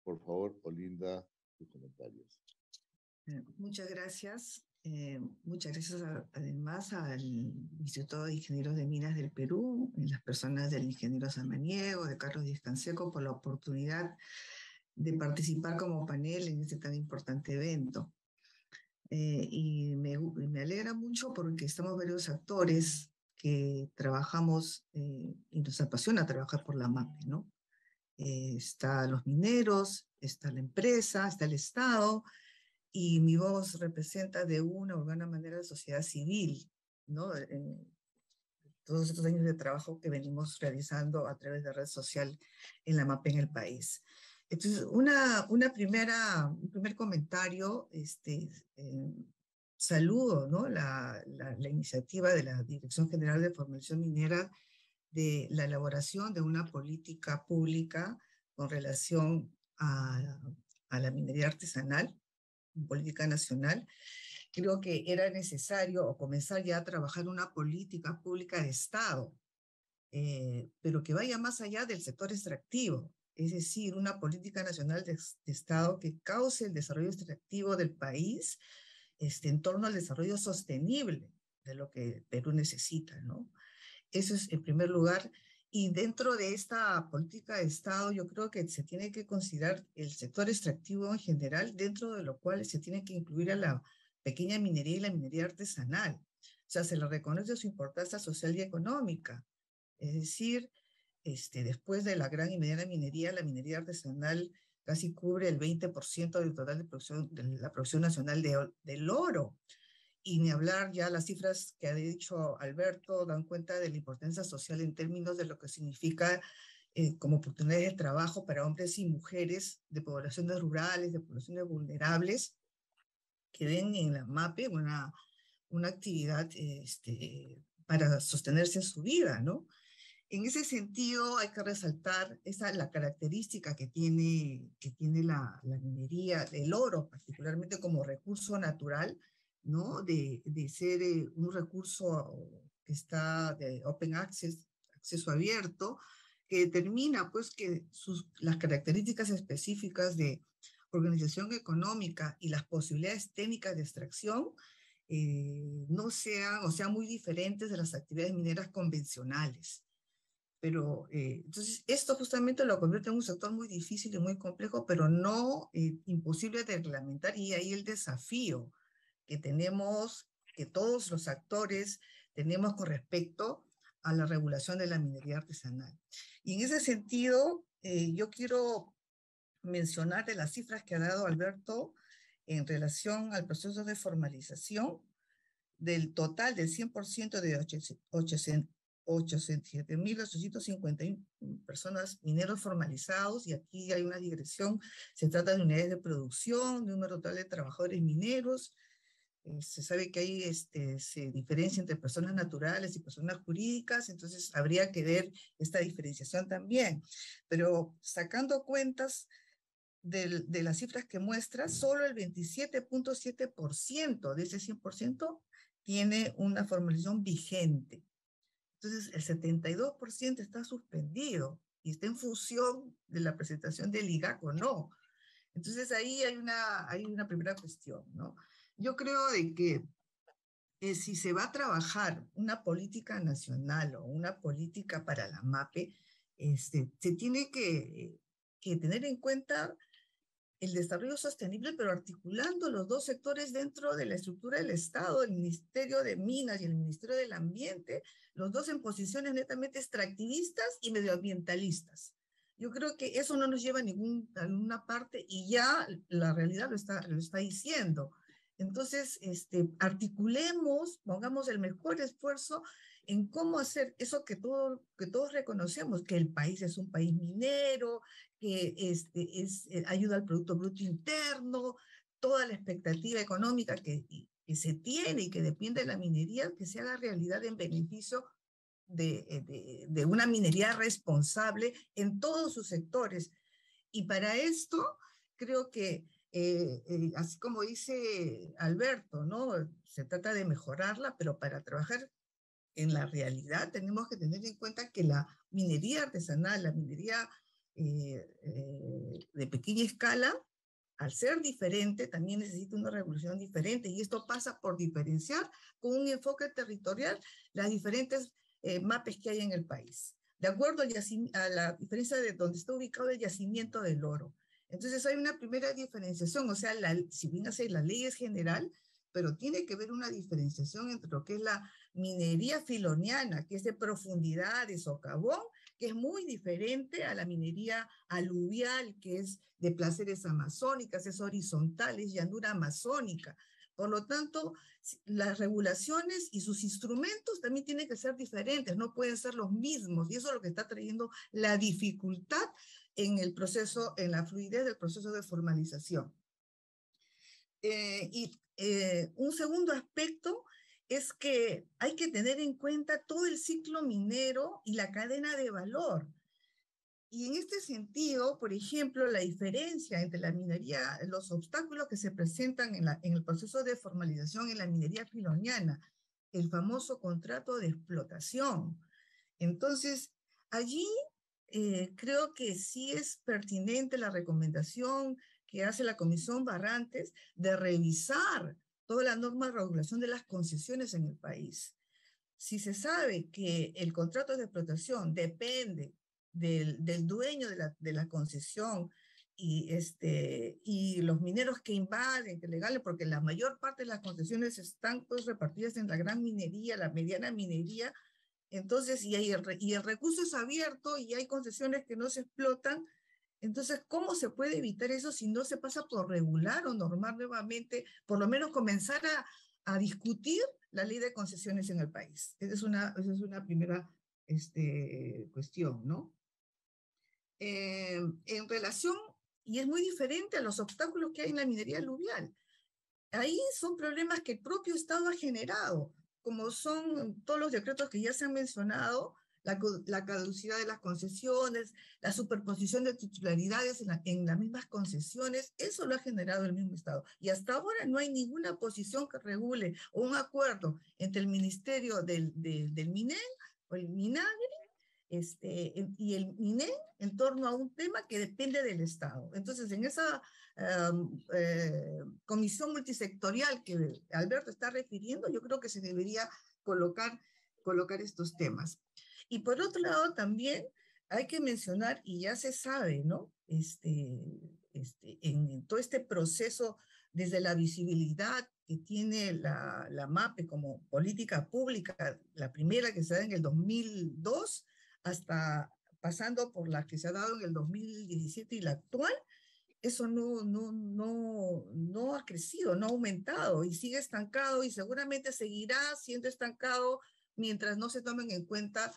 Por favor, Olinda, tus comentarios. Muchas gracias. Muchas gracias además al Instituto de Ingenieros de Minas del Perú, y las personas del ingeniero Samaniego, de Carlos Díaz Canseco, por la oportunidad de participar como panel en este tan importante evento. Y me alegra mucho porque estamos varios actores que trabajamos y nos apasiona trabajar por la MAPE, ¿no? Están los mineros, está la empresa, está el Estado, y mi voz representa de una u otra manera la sociedad civil, ¿no? En todos estos años de trabajo que venimos realizando a través de red social en la MAPE en el país. Entonces, un primer comentario, saludo, ¿no? la iniciativa de la Dirección General de Formación Minera de la elaboración de una política pública con relación a la minería artesanal, política nacional. Creo que era necesario comenzar ya a trabajar una política pública de Estado, pero que vaya más allá del sector extractivo, es decir, una política nacional de Estado que cause el desarrollo extractivo del país en torno al desarrollo sostenible de lo que Perú necesita, ¿no? Eso es en primer lugar. Y dentro de esta política de Estado, yo creo que se tiene que considerar el sector extractivo en general, dentro de lo cual se tiene que incluir a la pequeña minería y la minería artesanal. O sea, se le reconoce su importancia social y económica. Es decir, después de la gran y mediana minería, la minería artesanal casi cubre el 20% del total de la producción nacional del oro. Y ni hablar ya las cifras que ha dicho Alberto dan cuenta de la importancia social en términos de lo que significa como oportunidades de trabajo para hombres y mujeres de poblaciones rurales, de poblaciones vulnerables, que ven en la MAPE una actividad para sostenerse en su vida, ¿no? En ese sentido, hay que resaltar la característica que tiene la minería del oro, particularmente como recurso natural, ¿no? De ser un recurso que está de open access, acceso abierto, que determina pues que las características específicas de organización económica y las posibilidades técnicas de extracción no sean, o sean muy diferentes de las actividades mineras convencionales. Pero entonces esto justamente lo convierte en un sector muy difícil y muy complejo, pero no imposible de reglamentar, y ahí el desafío que tenemos, que todos los actores tenemos con respecto a la regulación de la minería artesanal. Y en ese sentido, yo quiero mencionar de las cifras que ha dado Alberto en relación al proceso de formalización. Del total del 100% de 87.851 personas, mineros formalizados, y aquí hay una digresión, se trata de unidades de producción, número total de trabajadores mineros. Se sabe que ahí se diferencia entre personas naturales y personas jurídicas, entonces habría que ver esta diferenciación también. Pero sacando cuentas de las cifras que muestra, solo el 27.7% de ese 100% tiene una formalización vigente. Entonces, el 72% está suspendido y está en función de la presentación del IGAC o no. Entonces, ahí hay una primera cuestión, ¿no? Yo creo de que si se va a trabajar una política nacional o una política para la MAPE, se tiene que tener en cuenta el desarrollo sostenible, pero articulando los dos sectores dentro de la estructura del Estado, el Ministerio de Minas y el Ministerio del Ambiente, los dos en posiciones netamente extractivistas y medioambientalistas. Yo creo que eso no nos lleva a ninguna parte, y ya la realidad lo está diciendo. Entonces, articulemos, pongamos el mejor esfuerzo en cómo hacer eso que todos reconocemos, que el país es un país minero, que ayuda al Producto Bruto Interno, toda la expectativa económica que se tiene y que depende de la minería, que se haga realidad en beneficio de una minería responsable en todos sus sectores. Y para esto, creo que, así como dice Alberto, ¿no? Se trata de mejorarla, pero para trabajar en la realidad tenemos que tener en cuenta que la minería artesanal, la minería de pequeña escala, al ser diferente, también necesita una regulación diferente, y esto pasa por diferenciar con un enfoque territorial las diferentes mapes que hay en el país, de acuerdo a la diferencia de donde está ubicado el yacimiento del oro. Entonces hay una primera diferenciación, o sea, si bien la ley es general, pero tiene que haber una diferenciación entre lo que es la minería filoniana, que es de profundidad, de socavón, que es muy diferente a la minería aluvial, que es de placeres amazónicas, es horizontal, es llanura amazónica. Por lo tanto, las regulaciones y sus instrumentos también tienen que ser diferentes, no pueden ser los mismos, y eso es lo que está trayendo la dificultad en el proceso, en la fluidez del proceso de formalización. Un segundo aspecto es que hay que tener en cuenta todo el ciclo minero y la cadena de valor. Y en este sentido, por ejemplo, la diferencia entre la minería, los obstáculos que se presentan en el proceso de formalización en la minería filoniana, el famoso contrato de explotación. Entonces, allí creo que sí es pertinente la recomendación que hace la Comisión Barrantes de revisar toda la norma de regulación de las concesiones en el país. Si se sabe que el contrato de explotación depende del dueño de la concesión y los mineros que invaden, que legales, porque la mayor parte de las concesiones están pues repartidas en la gran minería, la mediana minería, entonces, y el recurso es abierto y hay concesiones que no se explotan, Entonces, ¿cómo se puede evitar eso si no se pasa por regular o normar nuevamente, por lo menos comenzar a discutir la ley de concesiones en el país? Esa es una primera cuestión, ¿no? En relación, y es muy diferente a los obstáculos que hay en la minería aluvial. Ahí son problemas que el propio Estado ha generado, como son todos los decretos que ya se han mencionado, la caducidad de las concesiones, la superposición de titularidades en las mismas concesiones, eso lo ha generado el mismo Estado. Y hasta ahora no hay ninguna posición que regule o un acuerdo entre el Ministerio del MINEN o el MINAGRE y el MINEN en torno a un tema que depende del Estado. Entonces, en esa comisión multisectorial que Alberto está refiriendo, yo creo que se debería colocar estos temas. Y por otro lado, también hay que mencionar, y ya se sabe, ¿no? En todo este proceso, desde la visibilidad que tiene la MAPE como política pública, la primera que se da en el 2002, hasta pasando por la que se ha dado en el 2017 y la actual, eso no ha crecido, no ha aumentado y sigue estancado y seguramente seguirá siendo estancado mientras no se tomen en cuenta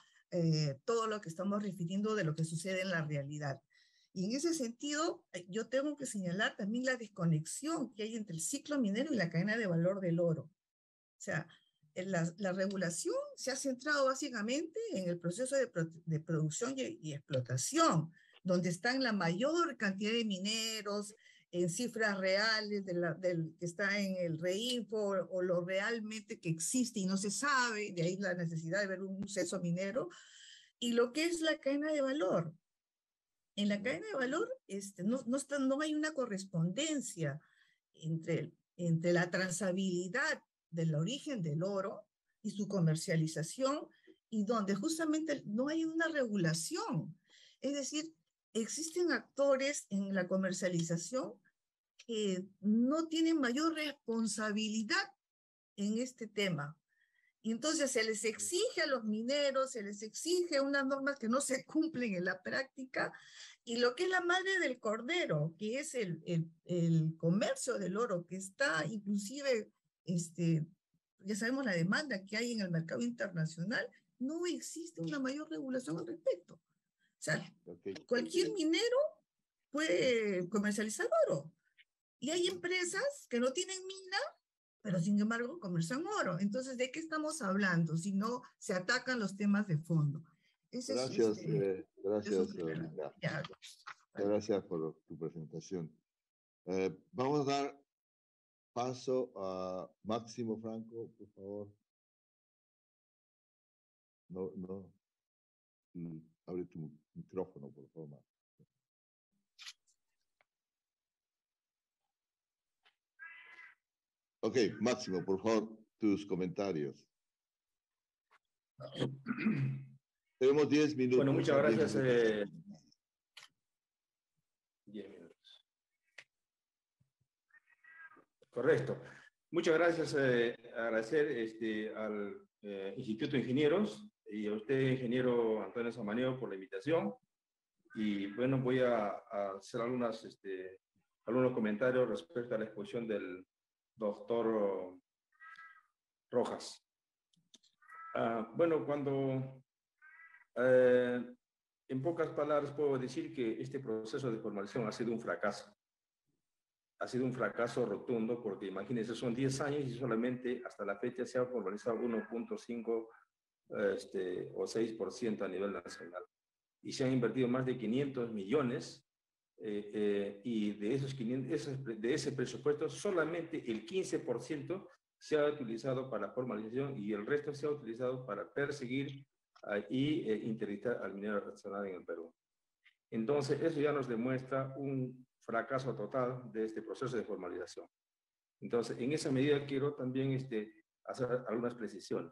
todo lo que estamos refiriendo de lo que sucede en la realidad. Y en ese sentido, yo tengo que señalar también la desconexión que hay entre el ciclo minero y la cadena de valor del oro. O sea, la regulación se ha centrado básicamente en el proceso de producción y explotación, donde están la mayor cantidad de mineros en cifras reales del que está en el REINFO o lo realmente que existe y no se sabe, de ahí la necesidad de ver un censo minero, y lo que es la cadena de valor. En la cadena de valor no hay una correspondencia entre la trazabilidad del origen del oro y su comercialización, y donde justamente no hay una regulación. Es decir, existen actores en la comercialización que no tienen mayor responsabilidad en este tema. Y entonces se les exige a los mineros, se les exige unas normas que no se cumplen en la práctica, y lo que es la madre del cordero, que es el comercio del oro, que está inclusive, ya sabemos la demanda que hay en el mercado internacional, no existe una mayor regulación al respecto. O sea, cualquier minero puede comercializar oro. Y hay empresas que no tienen mina, pero sin embargo comercian oro. Entonces, ¿de qué estamos hablando si no se atacan los temas de fondo? Gracias, Linda. Gracias por tu presentación. Vamos a dar paso a Máximo Franco, por favor. No. Abre tu micrófono, por favor. Ok, Máximo, por favor, tus comentarios. Tenemos 10 minutos. Bueno, muchas gracias. 10 minutos. Correcto. Muchas gracias. Agradecer al Instituto de Ingenieros y a usted, ingeniero Antonio Samaneo, por la invitación. Y bueno, voy a hacer algunos comentarios respecto a la exposición del doctor Rojas. Bueno, en pocas palabras puedo decir que este proceso de formalización ha sido un fracaso. Ha sido un fracaso rotundo porque imagínense, son 10 años y solamente hasta la fecha se ha formalizado 1.5 o 6% a nivel nacional. Y se han invertido más de 500 millones y de ese presupuesto solamente el 15% se ha utilizado para la formalización y el resto se ha utilizado para perseguir y interditar al minero artesanal en el Perú. Entonces, eso ya nos demuestra un fracaso total de este proceso de formalización. Entonces, en esa medida quiero también hacer algunas precisiones.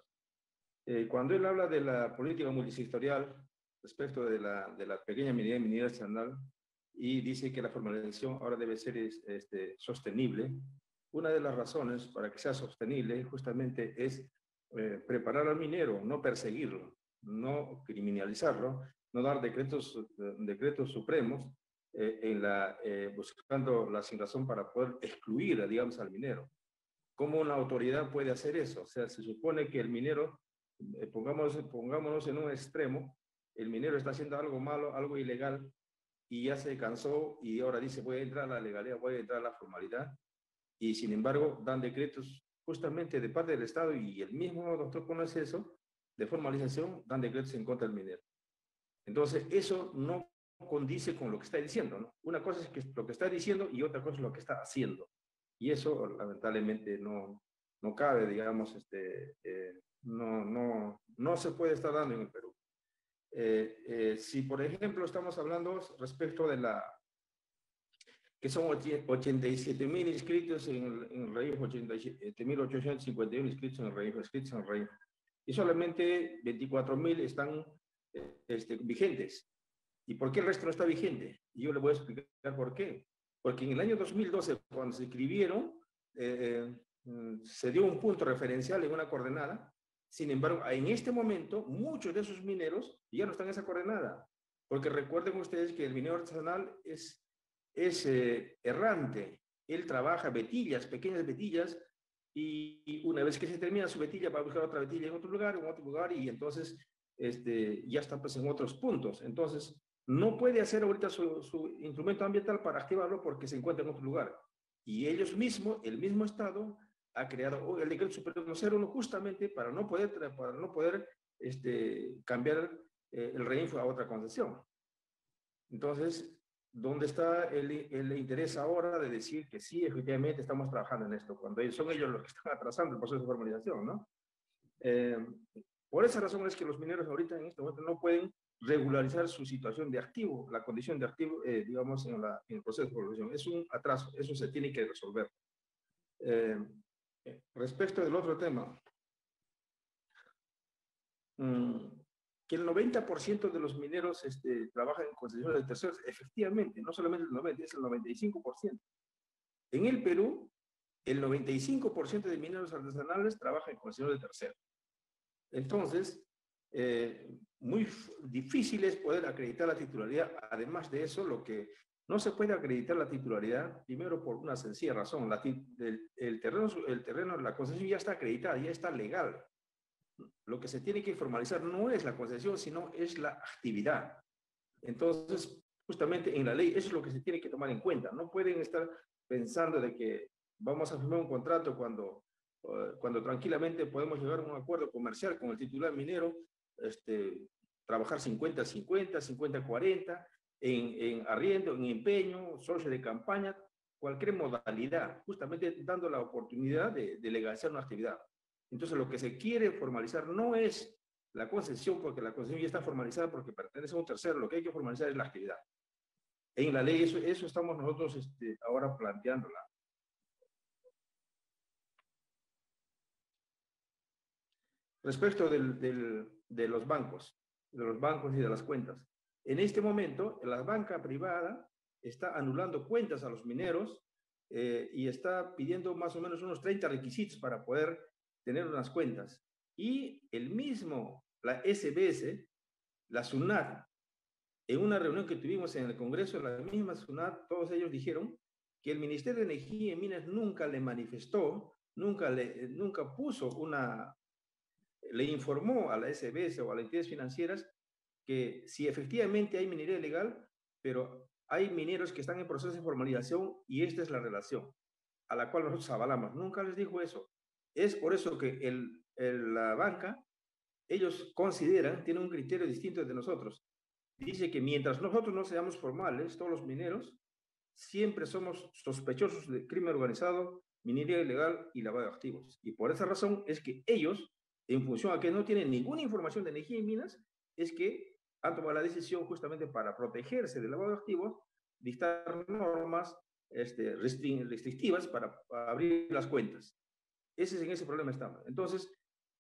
Cuando él habla de la política multisectorial respecto de la pequeña minería artesanal y dice que la formalización ahora debe ser sostenible, una de las razones para que sea sostenible justamente es preparar al minero, no perseguirlo, no criminalizarlo, no dar decretos supremos buscando la asignación para poder excluir, digamos, al minero. ¿Cómo una autoridad puede hacer eso? O sea, se supone que el minero, pongámonos en un extremo, el minero está haciendo algo malo, algo ilegal, y ya se cansó y ahora dice voy a entrar a la legalidad, voy a entrar a la formalidad, y sin embargo dan decretos justamente de parte del Estado, y el mismo doctor conoce eso, de formalización, dan decretos en contra del minero. Entonces, eso no condice con lo que está diciendo, ¿no? Una cosa es lo que está diciendo y otra cosa es lo que está haciendo. Y eso, lamentablemente, no cabe, digamos, no se puede estar dando en el Perú. Si, por ejemplo, estamos hablando respecto de que son 87.000 inscritos en el REINFO, 87.851 inscritos en el REINFO, y solamente 24.000 están vigentes. ¿Y por qué el resto no está vigente? Y yo le voy a explicar por qué. Porque en el año 2012, cuando se inscribieron, se dio un punto referencial en una coordenada. Sin embargo, en este momento, muchos de esos mineros ya no están en esa coordenada. Porque recuerden ustedes que el minero artesanal es errante. Él trabaja vetillas, pequeñas vetillas, y una vez que se termina su vetilla, va a buscar otra vetilla en otro lugar, y entonces ya está pues en otros puntos. Entonces, no puede hacer ahorita su instrumento ambiental para activarlo porque se encuentra en otro lugar. Y ellos mismos, el mismo Estado, ha creado el decreto supremo 01 justamente para no poder cambiar el REINFO a otra concesión. Entonces, ¿dónde está el interés ahora de decir que sí, efectivamente estamos trabajando en esto, cuando son ellos los que están atrasando el proceso de formalización, ¿no? Por esa razón es que los mineros ahorita en este momento no pueden regularizar su situación de activo, la condición de activo, digamos, en el proceso de formalización. Es un atraso, eso se tiene que resolver. Respecto del otro tema, que el 90% de los mineros trabajan en concesiones de terceros, efectivamente, no solamente el 90%, es el 95%. En el Perú, el 95% de mineros artesanales trabajan en concesiones de terceros. Entonces, muy difícil es poder acreditar la titularidad. Además de eso, lo que no se puede acreditar la titularidad, primero por una sencilla razón, el terreno, la concesión ya está acreditada, ya está legal. Lo que se tiene que formalizar no es la concesión, sino es la actividad. Entonces, justamente en la ley, eso es lo que se tiene que tomar en cuenta. No pueden estar pensando de que vamos a firmar un contrato cuando tranquilamente podemos llegar a un acuerdo comercial con el titular minero, trabajar 50-50, 50-40, en arriendo, en empeño, socio de campaña, cualquier modalidad, justamente dando la oportunidad de legalizar una actividad. Entonces, lo que se quiere formalizar no es la concesión, porque la concesión ya está formalizada porque pertenece a un tercero. Lo que hay que formalizar es la actividad. En la ley, eso estamos nosotros ahora planteándola. Respecto de los bancos y de las cuentas. En este momento, la banca privada está anulando cuentas a los mineros y está pidiendo más o menos unos 30 requisitos para poder tener unas cuentas. Y la SBS, la SUNAT, en una reunión que tuvimos en el Congreso, la misma SUNAT, todos ellos dijeron que el Ministerio de Energía y Minas nunca le manifestó, nunca le informó a la SBS o a las entidades financieras que si efectivamente hay minería ilegal, pero hay mineros que están en proceso de formalización y esta es la relación a la cual nosotros avalamos. Nunca les dijo eso. Es por eso que la banca, ellos consideran, tienen un criterio distinto de nosotros. Dice que mientras nosotros no seamos formales, todos los mineros, siempre somos sospechosos de crimen organizado, minería ilegal y lavado de activos. Y por esa razón es que ellos, en función a que no tienen ninguna información de energía y minas, es que han tomado la decisión justamente para protegerse del lavado de activos, dictar normas restrictivas para abrir las cuentas. En ese problema estamos. Entonces,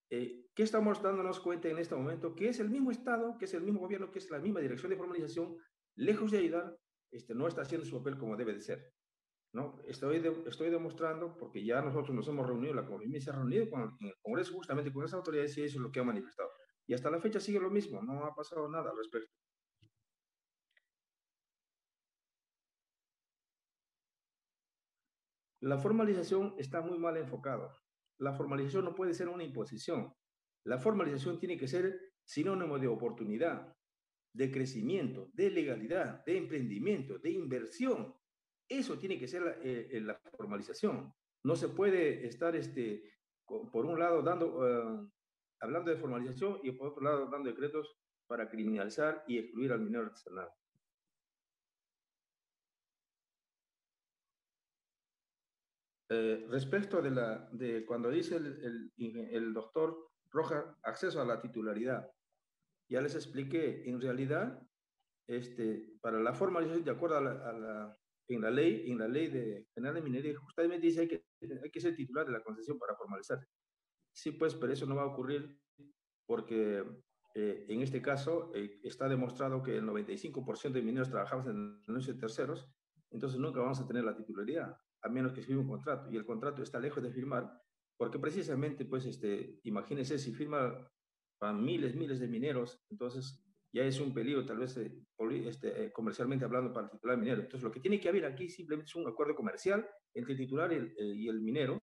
¿qué estamos dándonos cuenta en este momento? Que es el mismo Estado, que es el mismo gobierno, que es la misma dirección de formalización, lejos de ayudar, no está haciendo su papel como debe de ser, ¿no? Estoy demostrando, porque ya nosotros nos hemos reunido, la Confemi se ha reunido en el Congreso justamente con esas autoridades y eso es lo que ha manifestado. Y hasta la fecha sigue lo mismo, no ha pasado nada al respecto. La formalización está muy mal enfocada. La formalización no puede ser una imposición. La formalización tiene que ser sinónimo de oportunidad, de crecimiento, de legalidad, de emprendimiento, de inversión. Eso tiene que ser la formalización. No se puede estar, por un lado, hablando de formalización y por otro lado, dando decretos para criminalizar y excluir al minero artesanal. Respecto de cuando dice el doctor Rojas, acceso a la titularidad, ya les expliqué, en realidad, para la formalización, de acuerdo en la ley general de minería, justamente dice hay que ser titular de la concesión para formalizar. Sí, pues, pero eso no va a ocurrir porque en este caso está demostrado que el 95% de mineros trabajamos en anuncios de terceros, entonces nunca vamos a tener la titularidad, a menos que firme un contrato, y el contrato está lejos de firmar, porque precisamente, pues, imagínense, si firma para miles de mineros, entonces ya es un peligro, tal vez, comercialmente hablando, para el titular minero. Entonces, lo que tiene que haber aquí simplemente es un acuerdo comercial entre el titular y el minero,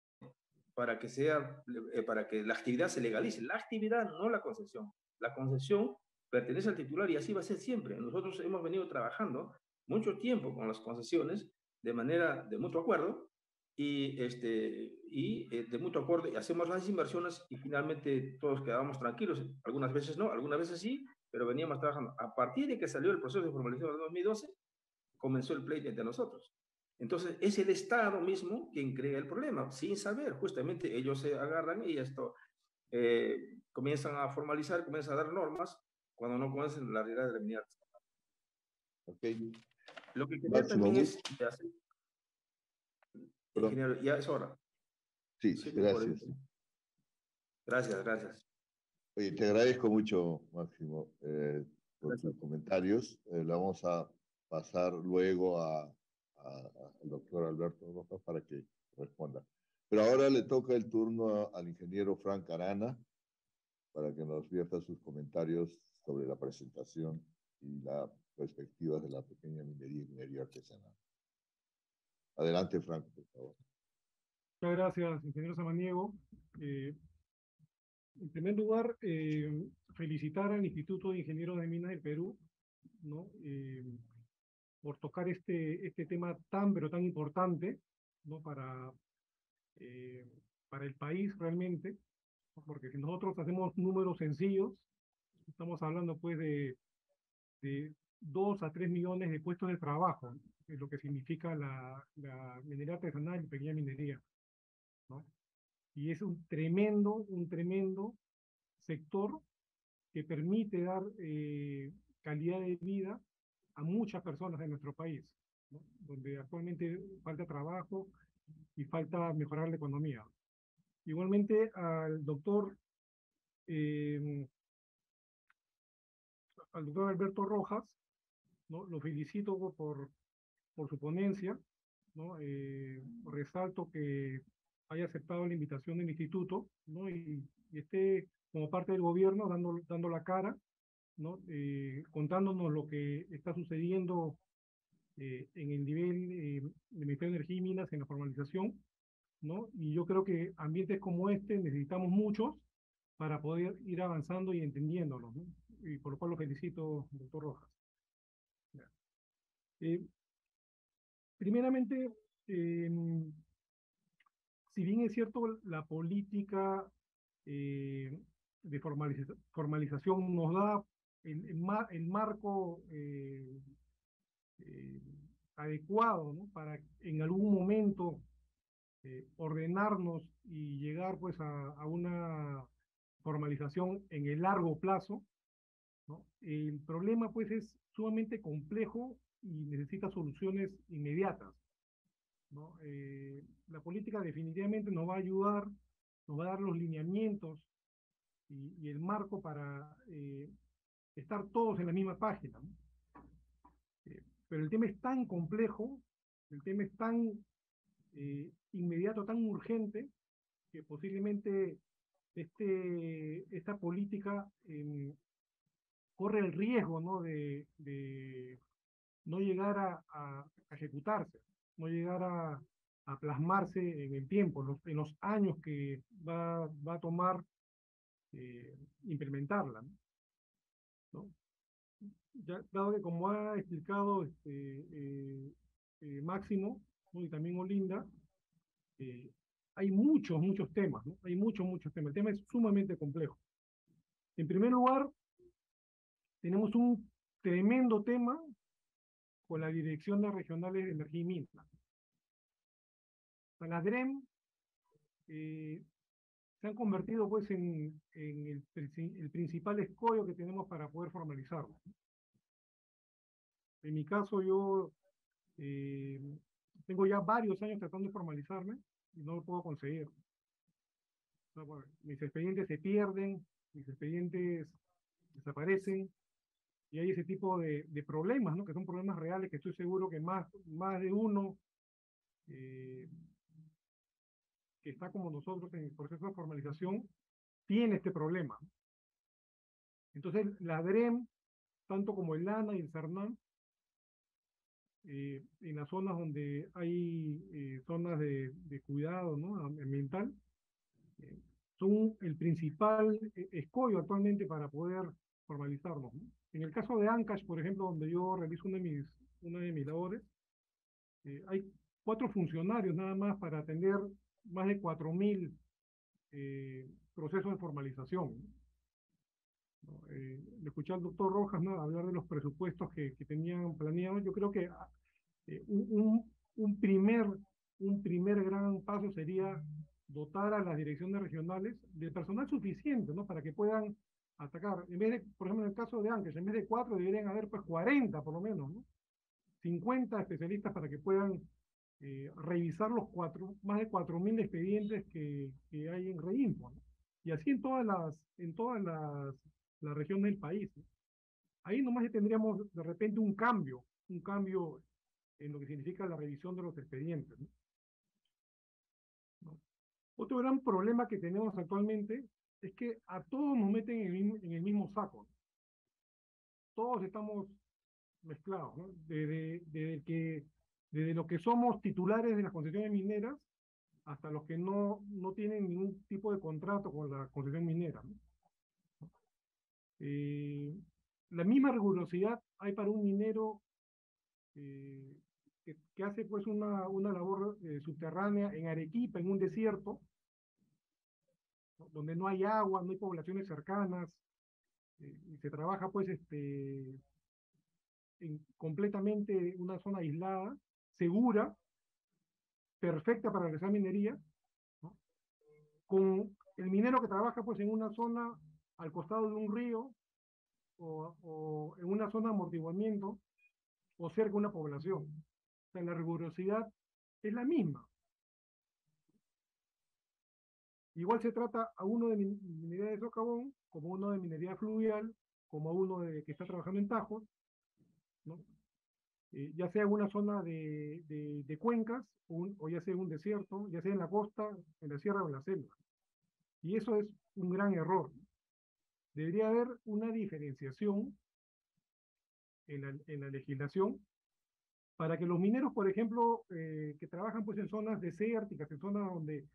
para que la actividad se legalice. La actividad, no la concesión. La concesión pertenece al titular y así va a ser siempre. Nosotros hemos venido trabajando mucho tiempo con las concesiones de manera de mutuo acuerdo y de mutuo acuerdo, y hacemos las inversiones y finalmente todos quedábamos tranquilos. Algunas veces no, algunas veces sí, pero veníamos trabajando. A partir de que salió el proceso de formalización en 2012, comenzó el pleito entre nosotros. Entonces, es el Estado mismo quien crea el problema, sin saber. Justamente ellos se agarran y comienzan a formalizar, comienzan a dar normas cuando no conocen la realidad de la minería. Okay. Lo que quería también es hacer, ingeniero, ya es hora. Sí, gracias. Gracias. Oye, te agradezco mucho, Máximo, por tus comentarios. Le vamos a pasar luego al doctor Alberto Rojas para que responda. Pero ahora le toca el turno al ingeniero Frank Arana para que nos vierta sus comentarios sobre la presentación y las perspectivas de la pequeña minería y minería artesanal. Adelante, Frank, por favor. Muchas gracias, ingeniero Samaniego. En primer lugar, felicitar al Instituto de Ingenieros de Minas del Perú, ¿no? Por tocar este tema tan, pero tan importante, ¿no? Para el país realmente, ¿no? Porque si nosotros hacemos números sencillos, estamos hablando pues de 2 a 3 millones de puestos de trabajo, ¿no? Es lo que significa la minería artesanal y pequeña minería, ¿no? Y es un tremendo sector que permite dar calidad de vida a muchas personas en nuestro país, ¿no? Donde actualmente falta trabajo y falta mejorar la economía. Igualmente al doctor Alberto Rojas, ¿no? Lo felicito por su ponencia, ¿no? Resalto que haya aceptado la invitación del instituto, ¿no? Y esté como parte del gobierno dando la cara, ¿no? Contándonos lo que está sucediendo en el nivel del Ministerio de Energía y Minas en la formalización, ¿no? Y yo creo que ambientes como este necesitamos muchos para poder ir avanzando y entendiéndolos, ¿no? Y por lo cual lo felicito, doctor Rojas. Primeramente, si bien es cierto, la política de formalización nos da el marco adecuado, ¿no? Para en algún momento ordenarnos y llegar pues a una formalización en el largo plazo, ¿no? El problema pues es sumamente complejo y necesita soluciones inmediatas, ¿no? La política definitivamente nos va a ayudar, nos va a dar los lineamientos y el marco para estar todos en la misma página, ¿no? Pero el tema es tan complejo, el tema es tan inmediato, tan urgente, que posiblemente esta política corre el riesgo, ¿no? de no llegar a ejecutarse, no llegar a a plasmarse en el tiempo, en los años que va a tomar implementarla, ¿no? Ya, dado que como ha explicado Máximo, ¿no? Y también Olinda, hay muchos temas, ¿no? Hay muchos temas. El tema es sumamente complejo. En primer lugar, tenemos un tremendo tema con la Dirección de Regionales de Energía y Minas. Las DREM se han convertido pues en el principal escollo que tenemos para poder formalizarlo. En mi caso, yo tengo ya varios años tratando de formalizarme y no lo puedo conseguir. O sea, bueno, mis expedientes se pierden, mis expedientes desaparecen, y hay ese tipo de problemas, ¿no? Que son problemas reales que estoy seguro que más de uno que está como nosotros en el proceso de formalización tiene este problema. Entonces, la DREM, tanto como el ANA y el CERNAM, en las zonas donde hay zonas de cuidado, ¿no? Ambiental, son el principal escollo actualmente para poder formalizarnos, ¿no? En el caso de Ancash, por ejemplo, donde yo realizo una de mis labores, hay 4 funcionarios nada más para atender más de 4.000 procesos de formalización, ¿no? Le escuché al doctor Rojas, ¿no? Hablar de los presupuestos que tenían planeados. Yo creo que un primer gran paso sería dotar a las direcciones regionales de personal suficiente, ¿no? Para que puedan atacar. En vez de, por ejemplo, en el caso de Ancash, en vez de 4 deberían haber pues 40 por lo menos, ¿no? 50 especialistas para que puedan revisar más de 4.000 expedientes que hay en Reinfo, ¿no? Y así en todas las regiones del país, ¿no? Ahí nomás ya tendríamos de repente un cambio en lo que significa la revisión de los expedientes, ¿no? ¿No? Otro gran problema que tenemos actualmente es que a todos nos meten en el mismo saco, ¿no? Todos estamos mezclados, ¿no? Desde lo que somos titulares de las concesiones mineras hasta los que no tienen ningún tipo de contrato con la concesión minera, ¿no? La misma rigurosidad hay para un minero que hace pues una labor subterránea en Arequipa, en un desierto, ¿no? Donde no hay agua, no hay poblaciones cercanas, y se trabaja pues en completamente una zona aislada, segura, perfecta para realizar minería, ¿no? Con el minero que trabaja pues en una zona al costado de un río o en una zona de amortiguamiento o cerca de una población. O sea, la rigurosidad es la misma. Igual se trata a uno de minería de socavón, como uno de minería fluvial, como a uno que está trabajando en Tajos, ¿no? Ya sea en una zona de cuencas, o ya sea en un desierto, ya sea en la costa, en la sierra o en la selva. Y eso es un gran error. Debería haber una diferenciación en la legislación para que los mineros, por ejemplo, que trabajan pues en zonas desérticas, en zonas donde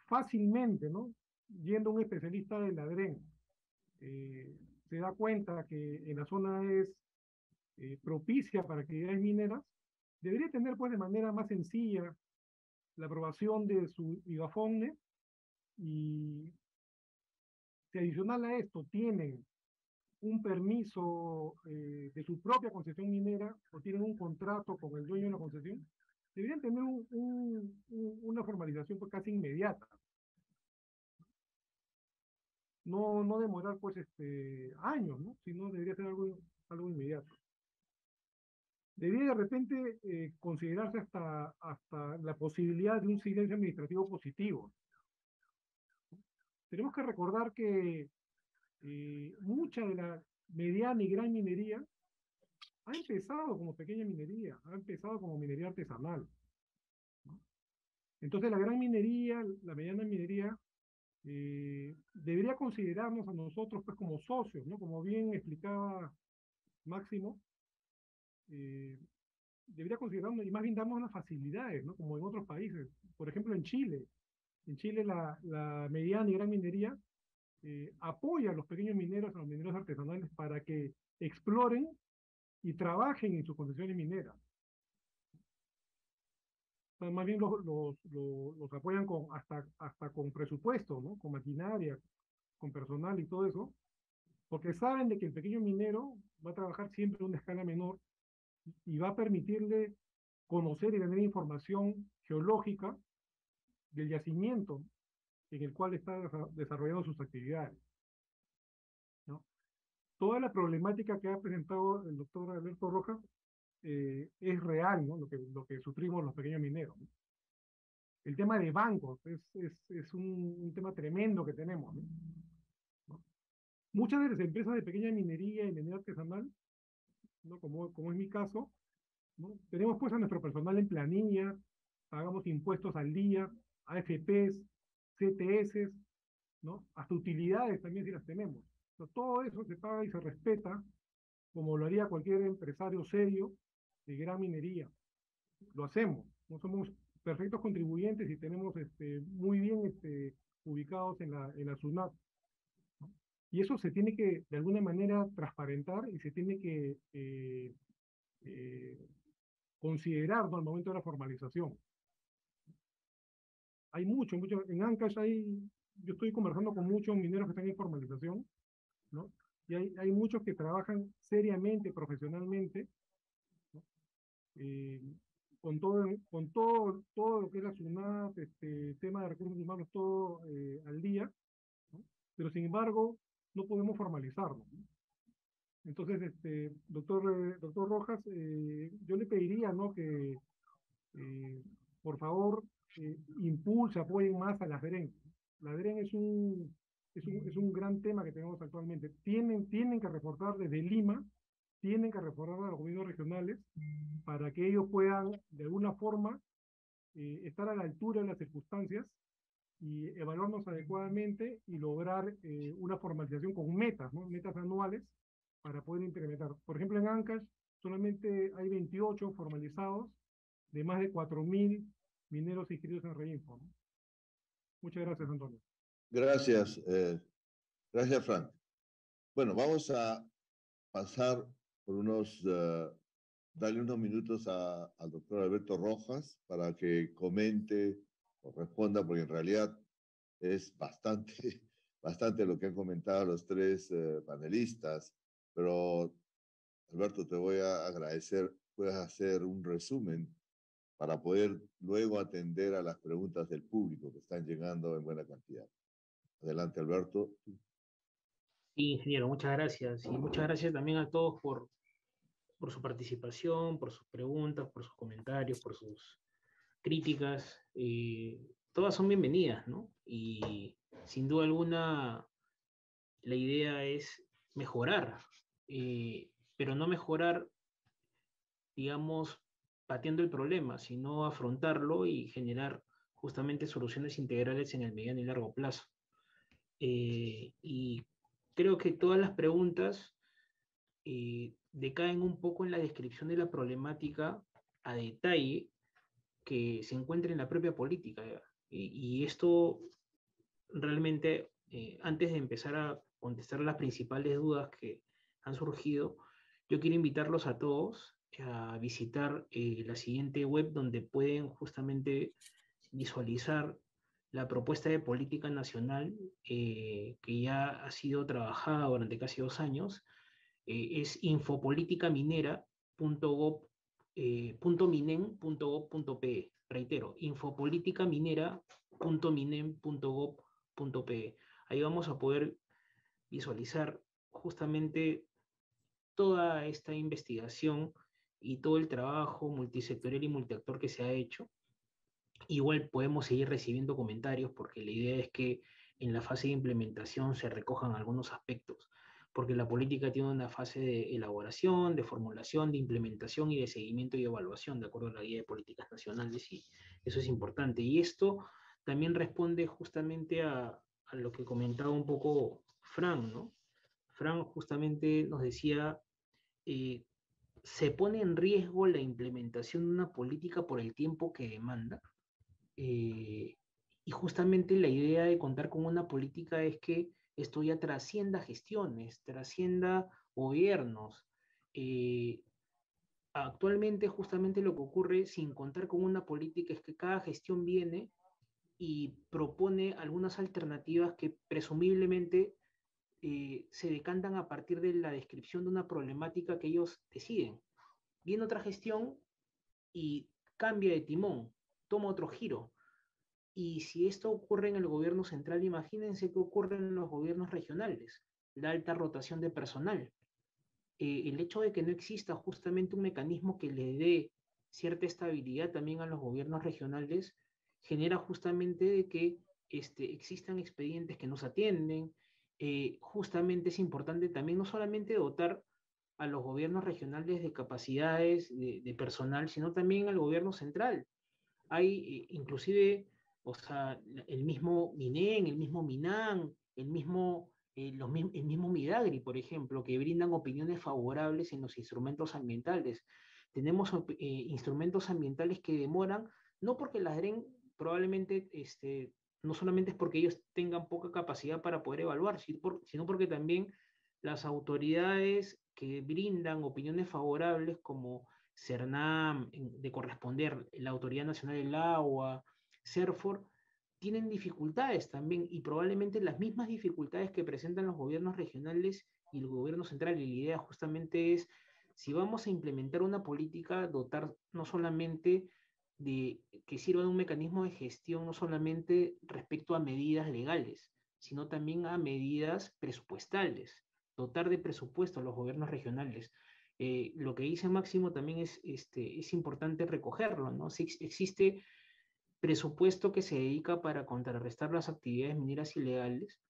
fácilmente, ¿no? Yendo un especialista de la DREN, se da cuenta que en la zona es propicia para actividades mineras, debería tener pues de manera más sencilla la aprobación de su IGAFONNE, y si adicional a esto tienen un permiso de su propia concesión minera o tienen un contrato con el dueño de la concesión, deberían tener una formalización pues casi inmediata. No demorar pues años, ¿no? Sino debería ser algo inmediato. Debería de repente considerarse hasta la posibilidad de un silencio administrativo positivo. Tenemos que recordar que mucha de la mediana y gran minería ha empezado como pequeña minería, ha empezado como minería artesanal, ¿no? Entonces la gran minería, la mediana minería, debería considerarnos a nosotros pues como socios, ¿no? Como bien explicaba Máximo, debería considerarnos y más bien darnos unas facilidades, ¿no? Como en otros países. Por ejemplo, en Chile. En Chile la mediana y gran minería apoya a los pequeños mineros, a los mineros artesanales para que exploren y trabajen en sus concesiones mineras. O sea, más bien los apoyan hasta con presupuesto, ¿no? Con maquinaria, con personal y todo eso, porque saben de que el pequeño minero va a trabajar siempre a una escala menor y va a permitirle conocer y tener información geológica del yacimiento en el cual está desarrollando sus actividades, ¿no? Toda la problemática que ha presentado el doctor Alberto Rojas es real, ¿no? Lo que sufrimos los pequeños mineros, ¿no? El tema de bancos es un tema tremendo que tenemos, ¿no? Muchas de las empresas de pequeña minería y minería artesanal, ¿no? Como es mi caso, ¿no? Tenemos pues a nuestro personal en planilla, pagamos impuestos al día, AFPs, CTS, ¿no? Hasta utilidades también si las tenemos. Entonces, todo eso se paga y se respeta como lo haría cualquier empresario serio de gran minería. Lo hacemos, no somos perfectos contribuyentes y tenemos muy bien ubicados en la SUNAT. Y eso se tiene que, de alguna manera, transparentar y se tiene que considerar, ¿no? Al momento de la formalización. Hay mucho, en Ancash yo estoy conversando con muchos mineros que están en formalización, ¿no? Y hay muchos que trabajan seriamente, profesionalmente, ¿no? Todo lo que es la SUNAT, tema de recursos humanos, todo al día, ¿no? Pero sin embargo, no podemos formalizarlo, ¿no? Entonces, doctor Rojas, yo le pediría, ¿no? Que, por favor, impulse, apoyen más a la DREN. La DREN es un gran tema que tenemos actualmente. Tienen que reforzar desde Lima, tienen que reforzar a los gobiernos regionales para que ellos puedan, de alguna forma, estar a la altura de las circunstancias y evaluarnos adecuadamente y lograr una formalización con metas, ¿no? Metas anuales para poder implementar. Por ejemplo, en Ancash solamente hay 28 formalizados de más de 4.000 mineros inscritos en Reinfo, ¿no? Muchas gracias, Antonio. Gracias, gracias, Frank. Bueno, vamos a pasar por darle unos minutos al doctor Alberto Rojas para que comente o responda, porque en realidad es bastante lo que han comentado los tres panelistas, pero Alberto, te voy a agradecer, puedes hacer un resumen para poder luego atender a las preguntas del público que están llegando en buena cantidad. Adelante, Alberto. Sí, ingeniero, muchas gracias. Y muchas gracias también a todos por su participación, por sus preguntas, por sus comentarios, por sus críticas. Todas son bienvenidas, ¿no? Y sin duda alguna, la idea es mejorar, pero no mejorar, digamos, pateando el problema, sino afrontarlo y generar justamente soluciones integrales en el mediano y largo plazo. Y creo que todas las preguntas decaen un poco en la descripción de la problemática a detalle que se encuentra en la propia política. Y esto realmente, antes de empezar a contestar las principales dudas que han surgido, yo quiero invitarlos a todos a visitar la siguiente web donde pueden justamente visualizar la propuesta de política nacional que ya ha sido trabajada durante casi 2 años. Es infopoliticaminera.minen.gov.pe. Reitero, infopoliticaminera.minen.gov.pe. Ahí vamos a poder visualizar justamente toda esta investigación y todo el trabajo multisectorial y multiactor que se ha hecho. Igual podemos seguir recibiendo comentarios porque la idea es que en la fase de implementación se recojan algunos aspectos, porque la política tiene una fase de elaboración, de formulación, de implementación y de seguimiento y evaluación, de acuerdo a la Guía de Políticas Nacionales, y eso es importante. Y esto también responde justamente a lo que comentaba un poco Fran, ¿no? Fran justamente nos decía se pone en riesgo la implementación de una política por el tiempo que demanda. Y justamente la idea de contar con una política es que esto ya trascienda gestiones, trascienda gobiernos. Actualmente justamente lo que ocurre sin contar con una política es que cada gestión viene y propone algunas alternativas que presumiblemente se decantan a partir de la descripción de una problemática que ellos deciden. Viene otra gestión y cambia de timón, toma otro giro. Y si esto ocurre en el gobierno central, imagínense qué ocurre en los gobiernos regionales, la alta rotación de personal. El hecho de que no exista justamente un mecanismo que le dé cierta estabilidad también a los gobiernos regionales genera justamente de que existan expedientes que no se atienden. Justamente es importante también no solamente dotar a los gobiernos regionales de capacidades de personal, sino también al gobierno central. Hay inclusive, o sea, el mismo MINEN, el mismo MINAN, el mismo Midagri, por ejemplo, que brindan opiniones favorables en los instrumentos ambientales. Tenemos instrumentos ambientales que demoran, no porque las DREN probablemente, no solamente es porque ellos tengan poca capacidad para poder evaluar, sino porque también las autoridades que brindan opiniones favorables como CERNAM, de corresponder la Autoridad Nacional del Agua, CERFOR, tienen dificultades también y probablemente las mismas dificultades que presentan los gobiernos regionales y el gobierno central. Y la idea justamente es, si vamos a implementar una política, dotar no solamente de que sirva de un mecanismo de gestión, no solamente respecto a medidas legales, sino también a medidas presupuestales, dotar de presupuesto a los gobiernos regionales. Lo que dice Máximo también es importante recogerlo, ¿no? Si existe presupuesto que se dedica para contrarrestar las actividades mineras ilegales,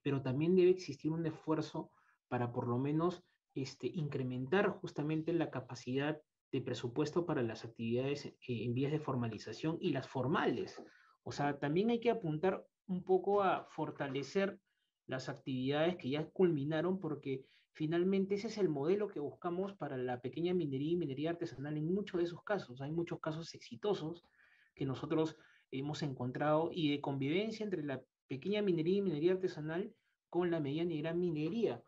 pero también debe existir un esfuerzo para por lo menos incrementar justamente la capacidad de presupuesto para las actividades en vías de formalización y las formales. O sea, también hay que apuntar un poco a fortalecer las actividades que ya culminaron, porque finalmente ese es el modelo que buscamos para la pequeña minería y minería artesanal en muchos de esos casos. Hay muchos casos exitosos que nosotros hemos encontrado y de convivencia entre la pequeña minería y minería artesanal con la mediana y gran minería.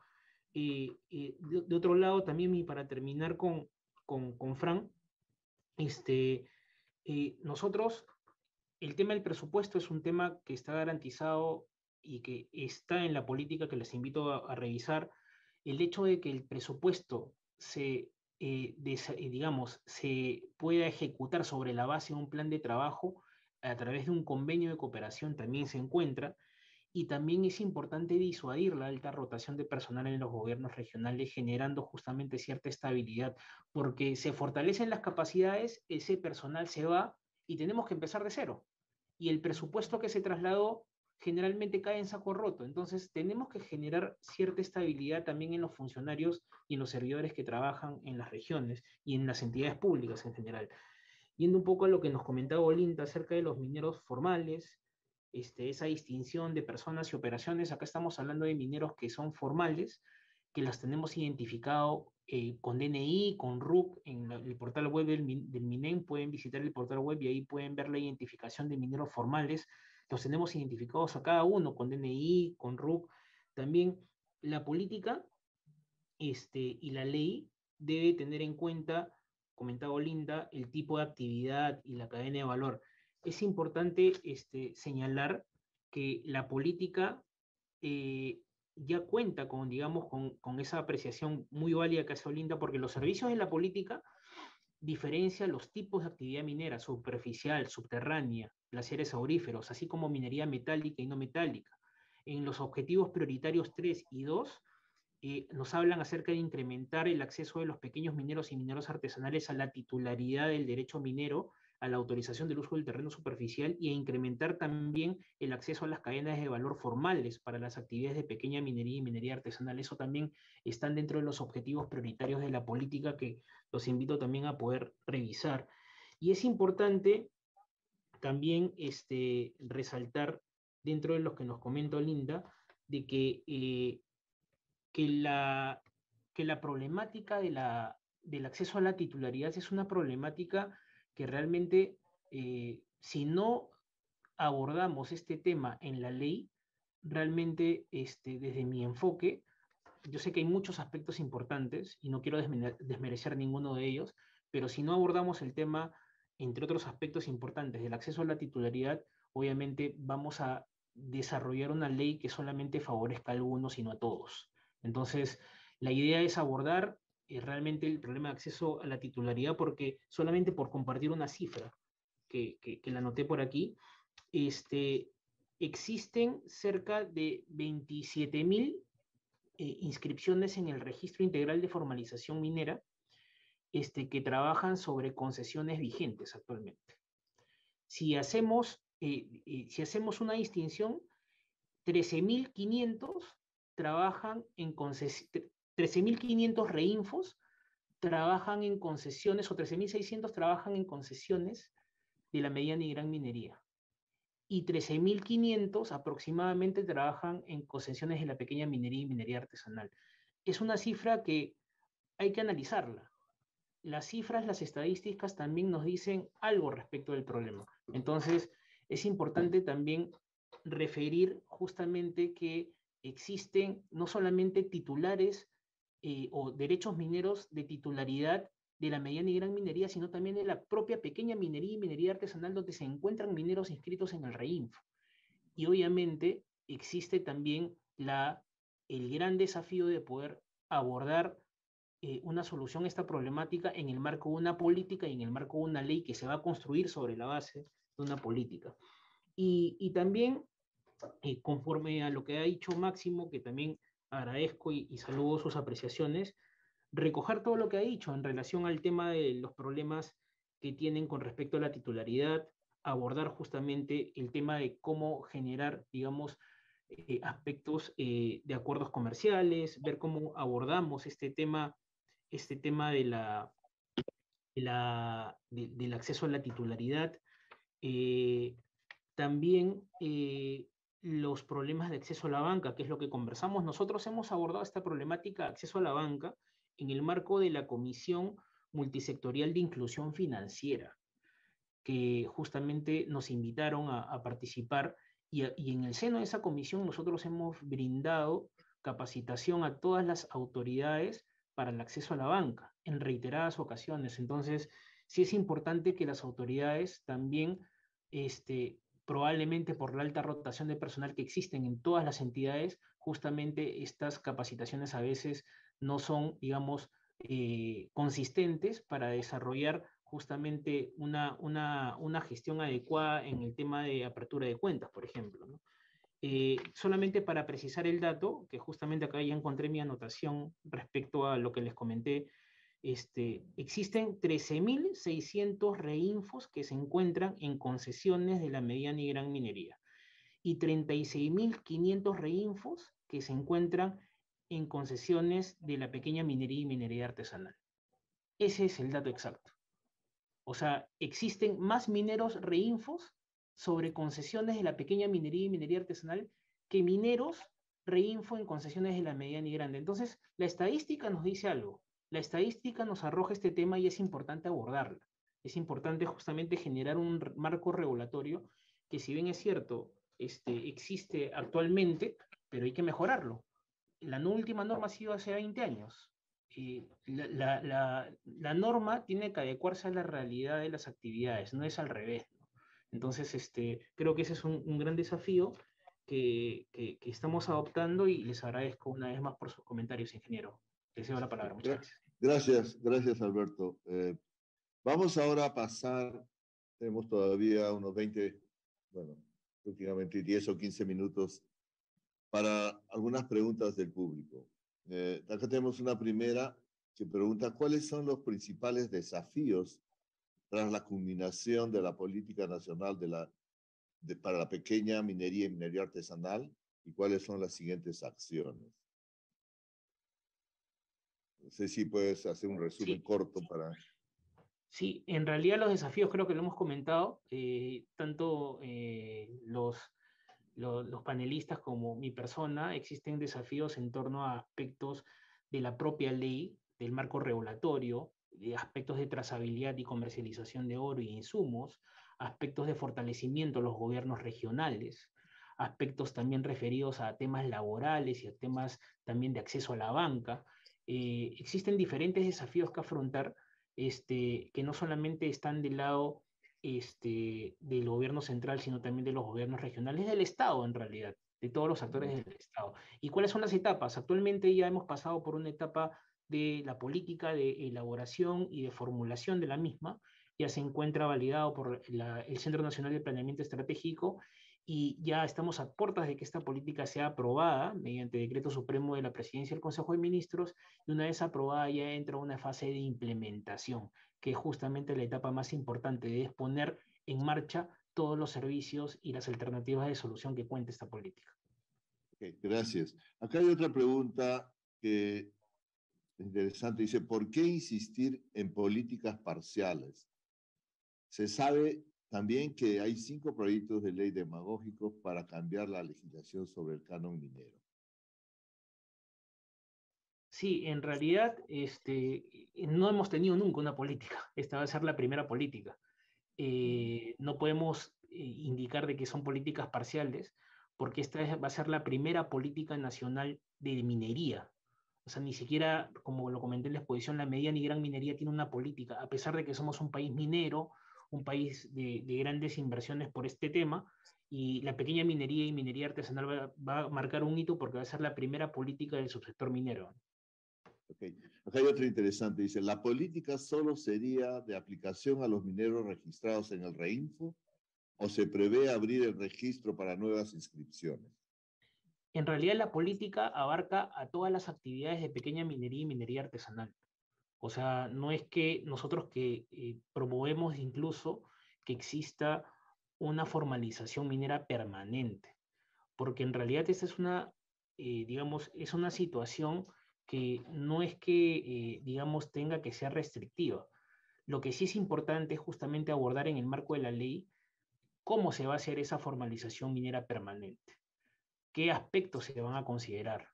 De otro lado, también, y para terminar con Fran, nosotros, el tema del presupuesto es un tema que está garantizado y que está en la política que les invito a revisar. El hecho de que el presupuesto digamos, se pueda ejecutar sobre la base de un plan de trabajo a través de un convenio de cooperación también se encuentra, y también es importante disuadir la alta rotación de personal en los gobiernos regionales, generando justamente cierta estabilidad, porque se fortalecen las capacidades, ese personal se va y tenemos que empezar de cero. Y el presupuesto que se trasladó generalmente cae en saco roto. Entonces tenemos que generar cierta estabilidad también en los funcionarios y en los servidores que trabajan en las regiones y en las entidades públicas en general. Yendo un poco a lo que nos comentaba Olinda acerca de los mineros formales, esa distinción de personas y operaciones, acá estamos hablando de mineros que son formales, que las tenemos identificado con DNI, con RUC, en el portal web del MINEN, pueden visitar el portal web y ahí pueden ver la identificación de mineros formales, los tenemos identificados a cada uno con DNI, con RUC. También la política y la ley debe tener en cuenta, comentaba Linda, el tipo de actividad y la cadena de valor. Es importante señalar que la política ya cuenta con, digamos, con esa apreciación muy válida que hace Olinda, porque los servicios de la política diferencian los tipos de actividad minera, superficial, subterránea, glaciares auríferos, así como minería metálica y no metálica. En los objetivos prioritarios 3 y 2, nos hablan acerca de incrementar el acceso de los pequeños mineros y mineros artesanales a la titularidad del derecho minero, a la autorización del uso del terreno superficial y a incrementar también el acceso a las cadenas de valor formales para las actividades de pequeña minería y minería artesanal. Eso también están dentro de los objetivos prioritarios de la política que los invito también a poder revisar. Y es importante también resaltar, dentro de los que nos comenta Linda, de que la problemática de la del acceso a la titularidad es una problemática que realmente, si no abordamos este tema en la ley, realmente desde mi enfoque, yo sé que hay muchos aspectos importantes y no quiero desmerecer ninguno de ellos, pero si no abordamos el tema, entre otros aspectos importantes, del acceso a la titularidad, obviamente vamos a desarrollar una ley que solamente favorezca a algunos y no a todos. Entonces, la idea es abordar realmente el problema de acceso a la titularidad, porque solamente por compartir una cifra que la anoté por aquí, existen cerca de 27.000 inscripciones en el Registro Integral de Formalización Minera que trabajan sobre concesiones vigentes actualmente. Si hacemos una distinción, 13.500 trabajan en 13.500 reinfos trabajan en concesiones, o 13.600 trabajan en concesiones de la mediana y gran minería. Y 13.500 aproximadamente trabajan en concesiones de la pequeña minería y minería artesanal. Es una cifra que hay que analizarla. Las cifras, las estadísticas también nos dicen algo respecto del problema. Entonces, es importante también referir justamente que existen no solamente titulares o derechos mineros de titularidad de la mediana y gran minería, sino también de la propia pequeña minería y minería artesanal, donde se encuentran mineros inscritos en el REINFO. Y obviamente existe también el gran desafío de poder abordar una solución a esta problemática en el marco de una política y en el marco de una ley que se va a construir sobre la base de una política. Y también, conforme a lo que ha dicho Máximo, que también agradezco y saludo sus apreciaciones, recoger todo lo que ha dicho en relación al tema de los problemas que tienen con respecto a la titularidad, abordar justamente el tema de cómo generar, digamos, aspectos de acuerdos comerciales, ver cómo abordamos este tema del acceso a la titularidad, también los problemas de acceso a la banca, que es lo que conversamos. Nosotros hemos abordado esta problemática de acceso a la banca en el marco de la Comisión Multisectorial de Inclusión Financiera, que justamente nos invitaron a participar, y en el seno de esa comisión nosotros hemos brindado capacitación a todas las autoridades para el acceso a la banca en reiteradas ocasiones. Entonces, sí es importante que las autoridades también, probablemente por la alta rotación de personal que existen en todas las entidades, justamente estas capacitaciones a veces no son, digamos, consistentes para desarrollar justamente una gestión adecuada en el tema de apertura de cuentas, por ejemplo, ¿no? Solamente para precisar el dato, que justamente acá ya encontré mi anotación respecto a lo que les comenté, existen 13.600 reinfos que se encuentran en concesiones de la mediana y gran minería y 36.500 reinfos que se encuentran en concesiones de la pequeña minería y minería artesanal. Ese es el dato exacto. O sea, existen más mineros reinfos sobre concesiones de la pequeña minería y minería artesanal que mineros reinfo en concesiones de la mediana y grande. Entonces, la estadística nos dice algo. La estadística nos arroja este tema y es importante abordarla. Es importante justamente generar un marco regulatorio que, si bien es cierto, existe actualmente, pero hay que mejorarlo. La última norma ha sido hace 20 años. La norma tiene que adecuarse a la realidad de las actividades, no es al revés, ¿no? Entonces, creo que ese es un gran desafío que estamos adoptando, y les agradezco una vez más por sus comentarios, ingeniero. Les cedo la palabra. Muchas gracias. Gracias, Alberto. Vamos ahora a pasar, tenemos todavía unos 20, bueno, últimamente 10 o 15 minutos para algunas preguntas del público. Acá tenemos una primera que pregunta: ¿cuáles son los principales desafíos tras la culminación de la política nacional para la pequeña minería y minería artesanal, y cuáles son las siguientes acciones? No sé si puedes hacer un resumen corto para... Sí, en realidad los desafíos creo que lo hemos comentado, tanto los panelistas como mi persona. Existen desafíos en torno a aspectos de la propia ley, del marco regulatorio, de aspectos de trazabilidad y comercialización de oro y insumos, aspectos de fortalecimiento de los gobiernos regionales, aspectos también referidos a temas laborales y a temas también de acceso a la banca. Existen diferentes desafíos que afrontar, que no solamente están del lado del gobierno central, sino también de los gobiernos regionales, del Estado en realidad, de todos los actores del Estado. ¿Y cuáles son las etapas? Actualmente ya hemos pasado por una etapa de la política de elaboración y de formulación de la misma, ya se encuentra validado por el Centro Nacional de Planeamiento Estratégico y ya estamos a puertas de que esta política sea aprobada mediante decreto supremo de la Presidencia del Consejo de Ministros, y una vez aprobada ya entra una fase de implementación, que es justamente la etapa más importante de poner en marcha todos los servicios y las alternativas de solución que cuenta esta política. Okay, gracias. Acá hay otra pregunta que es interesante. Dice, ¿por qué insistir en políticas parciales? Se sabe también que hay 5 proyectos de ley demagógicos para cambiar la legislación sobre el canon minero. Sí, en realidad no hemos tenido nunca una política. Esta va a ser la primera política. No podemos indicar de que son políticas parciales, porque esta va a ser la primera política nacional de minería. O sea, ni siquiera, como lo comenté en la exposición, la mediana y gran minería tiene una política, a pesar de que somos un país minero, un país de grandes inversiones por este tema, y la pequeña minería y minería artesanal va a marcar un hito porque va a ser la primera política del subsector minero. Okay. Acá hay otro interesante. Dice, ¿la política solo sería de aplicación a los mineros registrados en el REINFO o se prevé abrir el registro para nuevas inscripciones? En realidad la política abarca a todas las actividades de pequeña minería y minería artesanal. O sea, no es que nosotros que promovemos incluso que exista una formalización minera permanente, porque en realidad esta es digamos, es una situación que no es que, digamos, tenga que ser restrictiva. Lo que sí es importante es justamente abordar en el marco de la ley cómo se va a hacer esa formalización minera permanente, qué aspectos se van a considerar,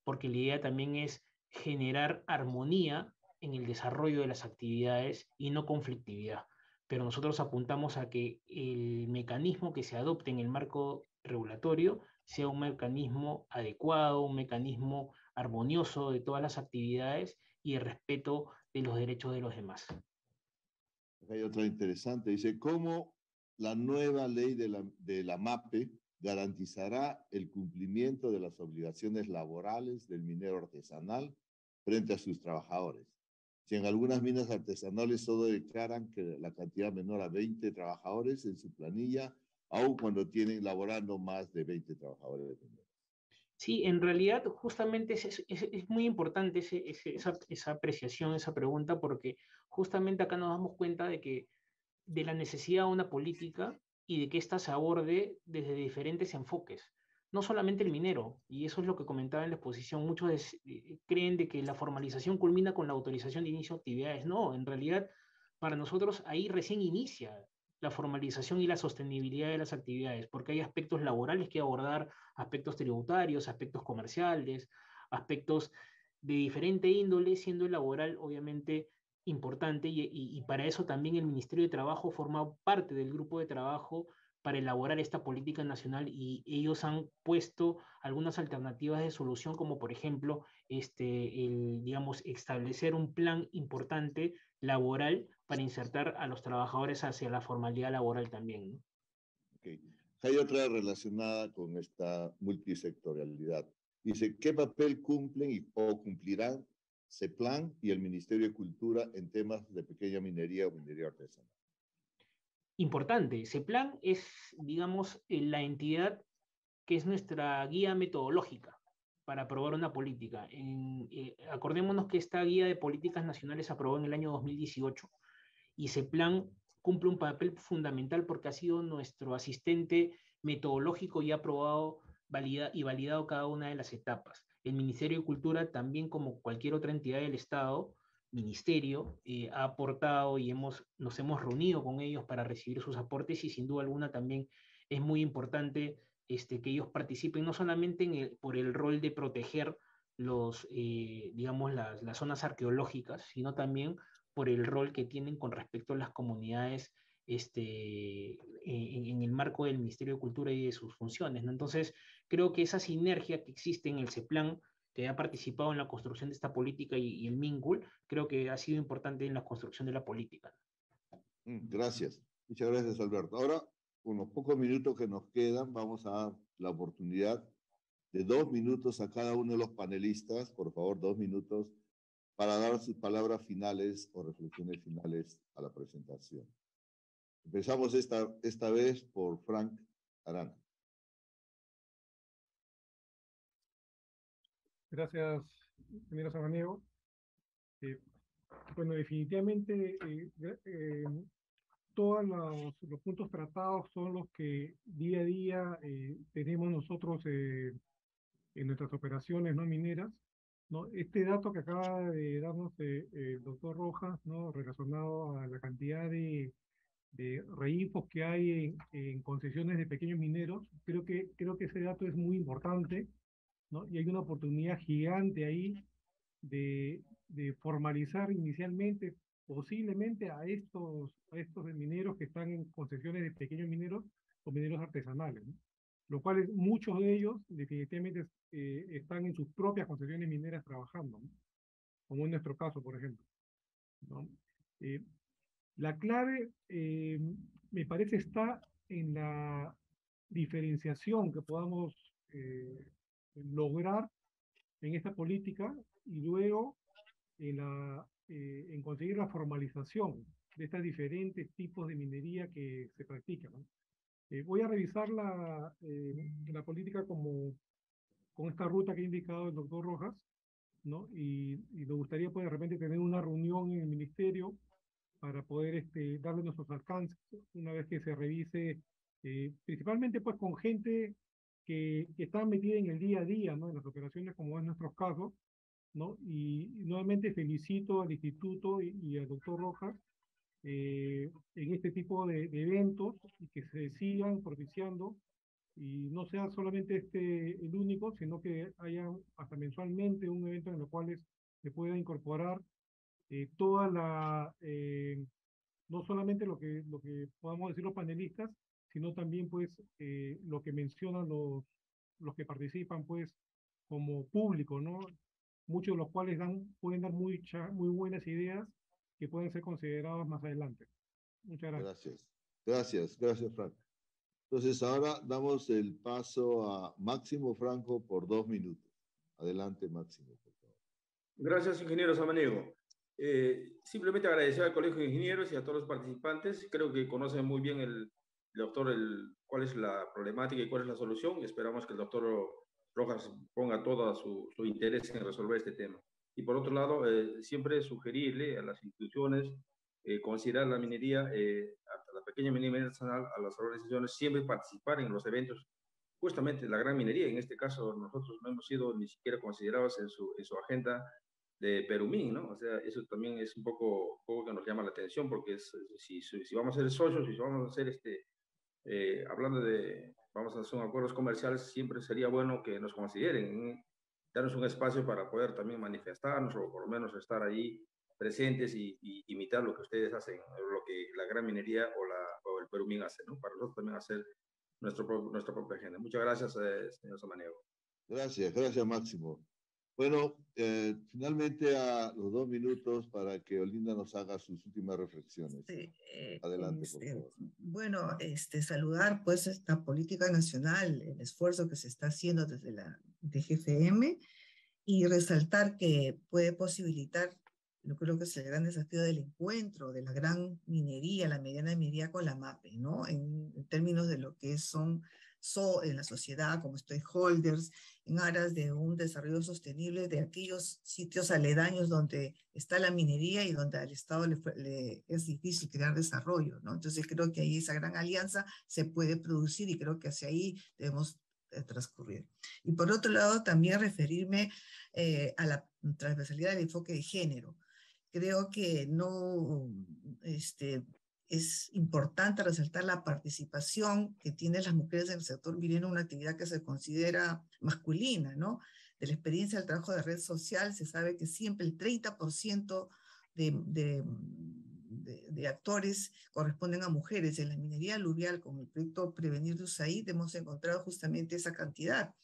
porque la idea también es generar armonía en el desarrollo de las actividades y no conflictividad. Pero nosotros apuntamos a que el mecanismo que se adopte en el marco regulatorio sea un mecanismo adecuado, un mecanismo armonioso de todas las actividades y el respeto de los derechos de los demás. Hay otra interesante. Dice, ¿cómo la nueva ley de la MAPE garantizará el cumplimiento de las obligaciones laborales del minero artesanal frente a sus trabajadores? Si en algunas minas artesanales solo declaran que la cantidad menor a 20 trabajadores en su planilla, aun cuando tienen laborando más de 20 trabajadores. Sí, en realidad justamente es muy importante esa apreciación, esa pregunta, porque justamente acá nos damos cuenta de la necesidad de una política y de que ésta se aborde desde diferentes enfoques. No solamente el minero, y eso es lo que comentaba en la exposición, muchos creen de que la formalización culmina con la autorización de inicio de actividades. No, en realidad para nosotros ahí recién inicia la formalización y la sostenibilidad de las actividades, porque hay aspectos laborales que abordar, aspectos tributarios, aspectos comerciales, aspectos de diferente índole, siendo el laboral obviamente importante y para eso también el Ministerio de Trabajo forma parte del grupo de trabajo para elaborar esta política nacional y ellos han puesto algunas alternativas de solución como por ejemplo digamos, establecer un plan importante laboral para insertar a los trabajadores hacia la formalidad laboral también, ¿no? Okay. Hay otra relacionada con esta multisectorialidad. Dice, ¿qué papel cumplen o cumplirán CEPLAN y el Ministerio de Cultura en temas de pequeña minería o minería artesanal? Importante, CEPLAN es, digamos, la entidad que es nuestra guía metodológica para aprobar una política. Acordémonos que esta guía de políticas nacionales se aprobó en el año 2018 y CEPLAN cumple un papel fundamental porque ha sido nuestro asistente metodológico y ha aprobado y validado cada una de las etapas. El Ministerio de Cultura, también como cualquier otra entidad del Estado, ministerio, ha aportado y nos hemos reunido con ellos para recibir sus aportes y sin duda alguna también es muy importante que ellos participen no solamente por el rol de proteger digamos, las zonas arqueológicas, sino también por el rol que tienen con respecto a las comunidades en el marco del Ministerio de Cultura y de sus funciones, ¿no? Entonces, creo que esa sinergia que existe en el CEPLAN, que ha participado en la construcción de esta política y el MINCUL, creo que ha sido importante en la construcción de la política. Gracias. Muchas gracias, Alberto. Ahora, con los pocos minutos que nos quedan, vamos a dar la oportunidad de 2 minutos a cada uno de los panelistas, por favor, 2 minutos, para dar sus palabras finales o reflexiones finales a la presentación. Empezamos esta vez por Frank Arana. Gracias, ingeniero Samaniego. Bueno, definitivamente todos los puntos tratados son los que día a día tenemos nosotros en nuestras operaciones no mineras, ¿no? Este dato que acaba de darnos el doctor Rojas, ¿no? Relacionado a la cantidad de reinfos que hay en concesiones de pequeños mineros, creo que ese dato es muy importante, ¿no? Y hay una oportunidad gigante ahí de formalizar inicialmente, posiblemente a estos mineros que están en concesiones de pequeños mineros o mineros artesanales, ¿no? Lo cual es, muchos de ellos definitivamente están en sus propias concesiones mineras trabajando, ¿no? Como en nuestro caso, por ejemplo, ¿no? La clave, me parece, está en la diferenciación que podamos lograr en esta política y luego en conseguir la formalización de estos diferentes tipos de minería que se practican, ¿no? Voy a revisar la política con esta ruta que ha indicado el doctor Rojas, ¿no? Y me gustaría, pues, de repente tener una reunión en el ministerio para poder darle nuestros alcances una vez que se revise, principalmente pues con gente que está metida en el día a día, ¿no? En las operaciones, como es nuestro caso, ¿no? Y nuevamente felicito al instituto y al doctor Rojas en este tipo de eventos, y que se sigan propiciando y no sea solamente el único, sino que haya hasta mensualmente un evento en el cual se pueda incorporar toda no solamente lo que podamos decir los panelistas, sino también pues lo que mencionan los que participan pues como público, ¿no? Muchos de los cuales pueden dar muy buenas ideas que pueden ser consideradas más adelante. Muchas gracias. Gracias, Frank. Entonces ahora damos el paso a Máximo Franco por 2 minutos. Adelante, Máximo, por favor. Gracias, ingeniero Samaniego. Simplemente agradecer al Colegio de Ingenieros y a todos los participantes. Creo que conocen muy bien el doctor cuál es la problemática y cuál es la solución, y esperamos que el doctor Rojas ponga todo su interés en resolver este tema. Y por otro lado, siempre sugerirle a las instituciones considerar la minería, a la pequeña minería nacional, a las organizaciones, siempre participar en los eventos, justamente la gran minería. En este caso, nosotros no hemos sido ni siquiera considerados en su agenda de Perumín, ¿no? O sea, eso también es un poco que nos llama la atención, porque si vamos a ser socios, si vamos a hacer hablando vamos a hacer acuerdos comerciales, siempre sería bueno que nos consideren, darnos un espacio para poder también manifestarnos, o por lo menos estar ahí presentes y imitar lo que ustedes hacen, lo que la gran minería o el Perumín hace, ¿no? Para nosotros también hacer nuestra propia agenda. Muchas gracias, señor Samaniego. Gracias, Máximo. Bueno, finalmente a los 2 minutos para que Olinda nos haga sus últimas reflexiones. Sí, adelante, por favor. Bueno, saludar pues esta política nacional, el esfuerzo que se está haciendo desde la DGFM, y resaltar que puede posibilitar, yo creo que es el gran desafío del encuentro de la gran minería, la mediana minería con la MAPE, ¿no? En términos de lo que son en la sociedad como stakeholders, en aras de un desarrollo sostenible de aquellos sitios aledaños donde está la minería y donde al Estado le es difícil crear desarrollo, ¿no? Entonces creo que ahí esa gran alianza se puede producir, y creo que hacia ahí debemos transcurrir. Y por otro lado, también referirme a la transversalidad del enfoque de género. Creo que no, es importante resaltar la participación que tienen las mujeres en el sector minero, una actividad que se considera masculina, ¿no? la experiencia del trabajo de red social, se sabe que siempre el 30% de actores corresponden a mujeres. En la minería aluvial, con el proyecto Prevenir de USAID, hemos encontrado justamente esa cantidad,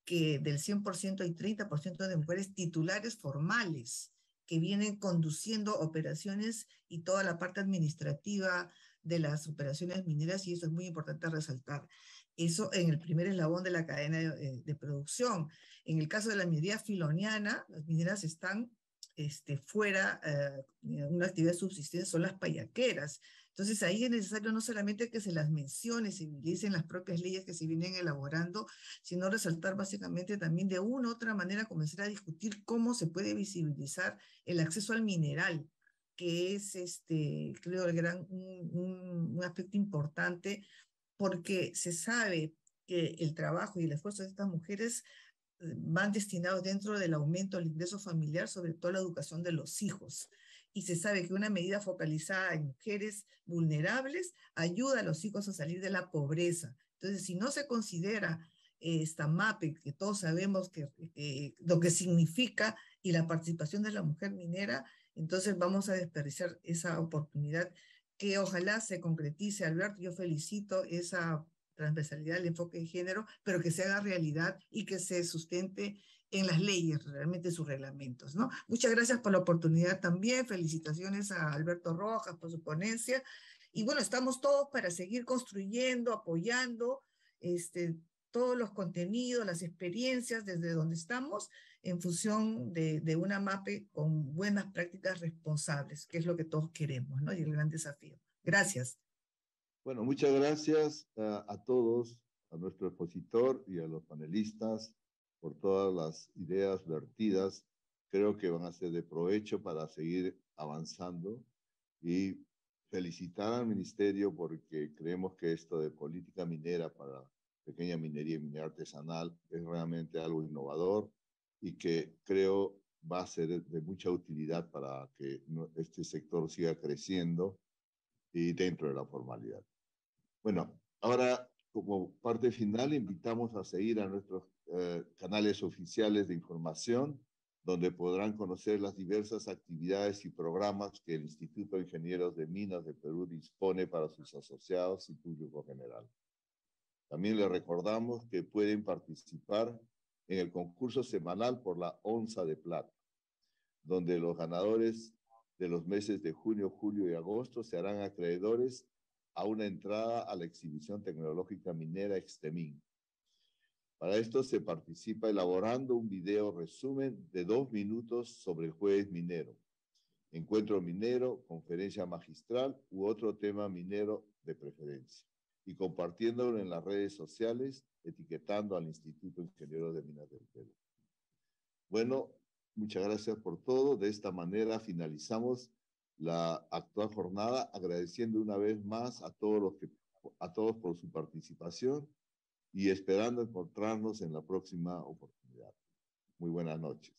que del 100% hay 30% de mujeres titulares formales que vienen conduciendo operaciones y toda la parte administrativa de las operaciones mineras, y eso es muy importante resaltar. Eso en el primer eslabón de la cadena de producción. En el caso de la minería filoniana, las mineras están fuera, una actividad subsistente son las payaqueras. Entonces ahí es necesario no solamente que se las mencione, se utilicen las propias leyes que se vienen elaborando, sino resaltar básicamente también de una u otra manera comenzar a discutir cómo se puede visibilizar el acceso al mineral, que es, creo, un aspecto importante, porque se sabe que el trabajo y el esfuerzo de estas mujeres van destinados dentro del aumento del ingreso familiar, sobre todo la educación de los hijos. Y se sabe que una medida focalizada en mujeres vulnerables ayuda a los hijos a salir de la pobreza. Entonces, si no se considera esta MAPE, que todos sabemos lo que significa, y la participación de la mujer minera, entonces vamos a desperdiciar esa oportunidad que ojalá se concretice. Alberto, yo felicito esa transversalidad del enfoque de género, pero que se haga realidad y que se sustente en las leyes, realmente sus reglamentos, ¿no? Muchas gracias por la oportunidad también, felicitaciones a Alberto Rojas por su ponencia, y bueno, estamos todos para seguir construyendo, apoyando todos los contenidos, las experiencias desde donde estamos, en función de una MAPE con buenas prácticas responsables, que es lo que todos queremos, ¿no? Y el gran desafío. Gracias. Bueno, muchas gracias a todos, a nuestro expositor y a los panelistas por todas las ideas vertidas. Creo que van a ser de provecho para seguir avanzando, y felicitar al Ministerio porque creemos que esto de política minera para pequeña minería y minería artesanal es realmente algo innovador y que creo va a ser de mucha utilidad para que este sector siga creciendo y dentro de la formalidad. Bueno, ahora como parte final invitamos a seguir a nuestros canales oficiales de información, donde podrán conocer las diversas actividades y programas que el Instituto de Ingenieros de Minas de Perú dispone para sus asociados y público general. También les recordamos que pueden participar en el concurso semanal por la Onza de Plata, donde los ganadores de los meses de junio, julio y agosto se harán acreedores a una entrada a la exhibición tecnológica minera Extemin. Para esto se participa elaborando un video resumen de 2 minutos sobre el jueves minero, encuentro minero, conferencia magistral u otro tema minero de preferencia, y compartiéndolo en las redes sociales, etiquetando al Instituto Ingeniero de Minas del Perú. Bueno, muchas gracias por todo. De esta manera finalizamos la actual jornada, agradeciendo una vez más a todos por su participación y esperando encontrarnos en la próxima oportunidad. Muy buenas noches.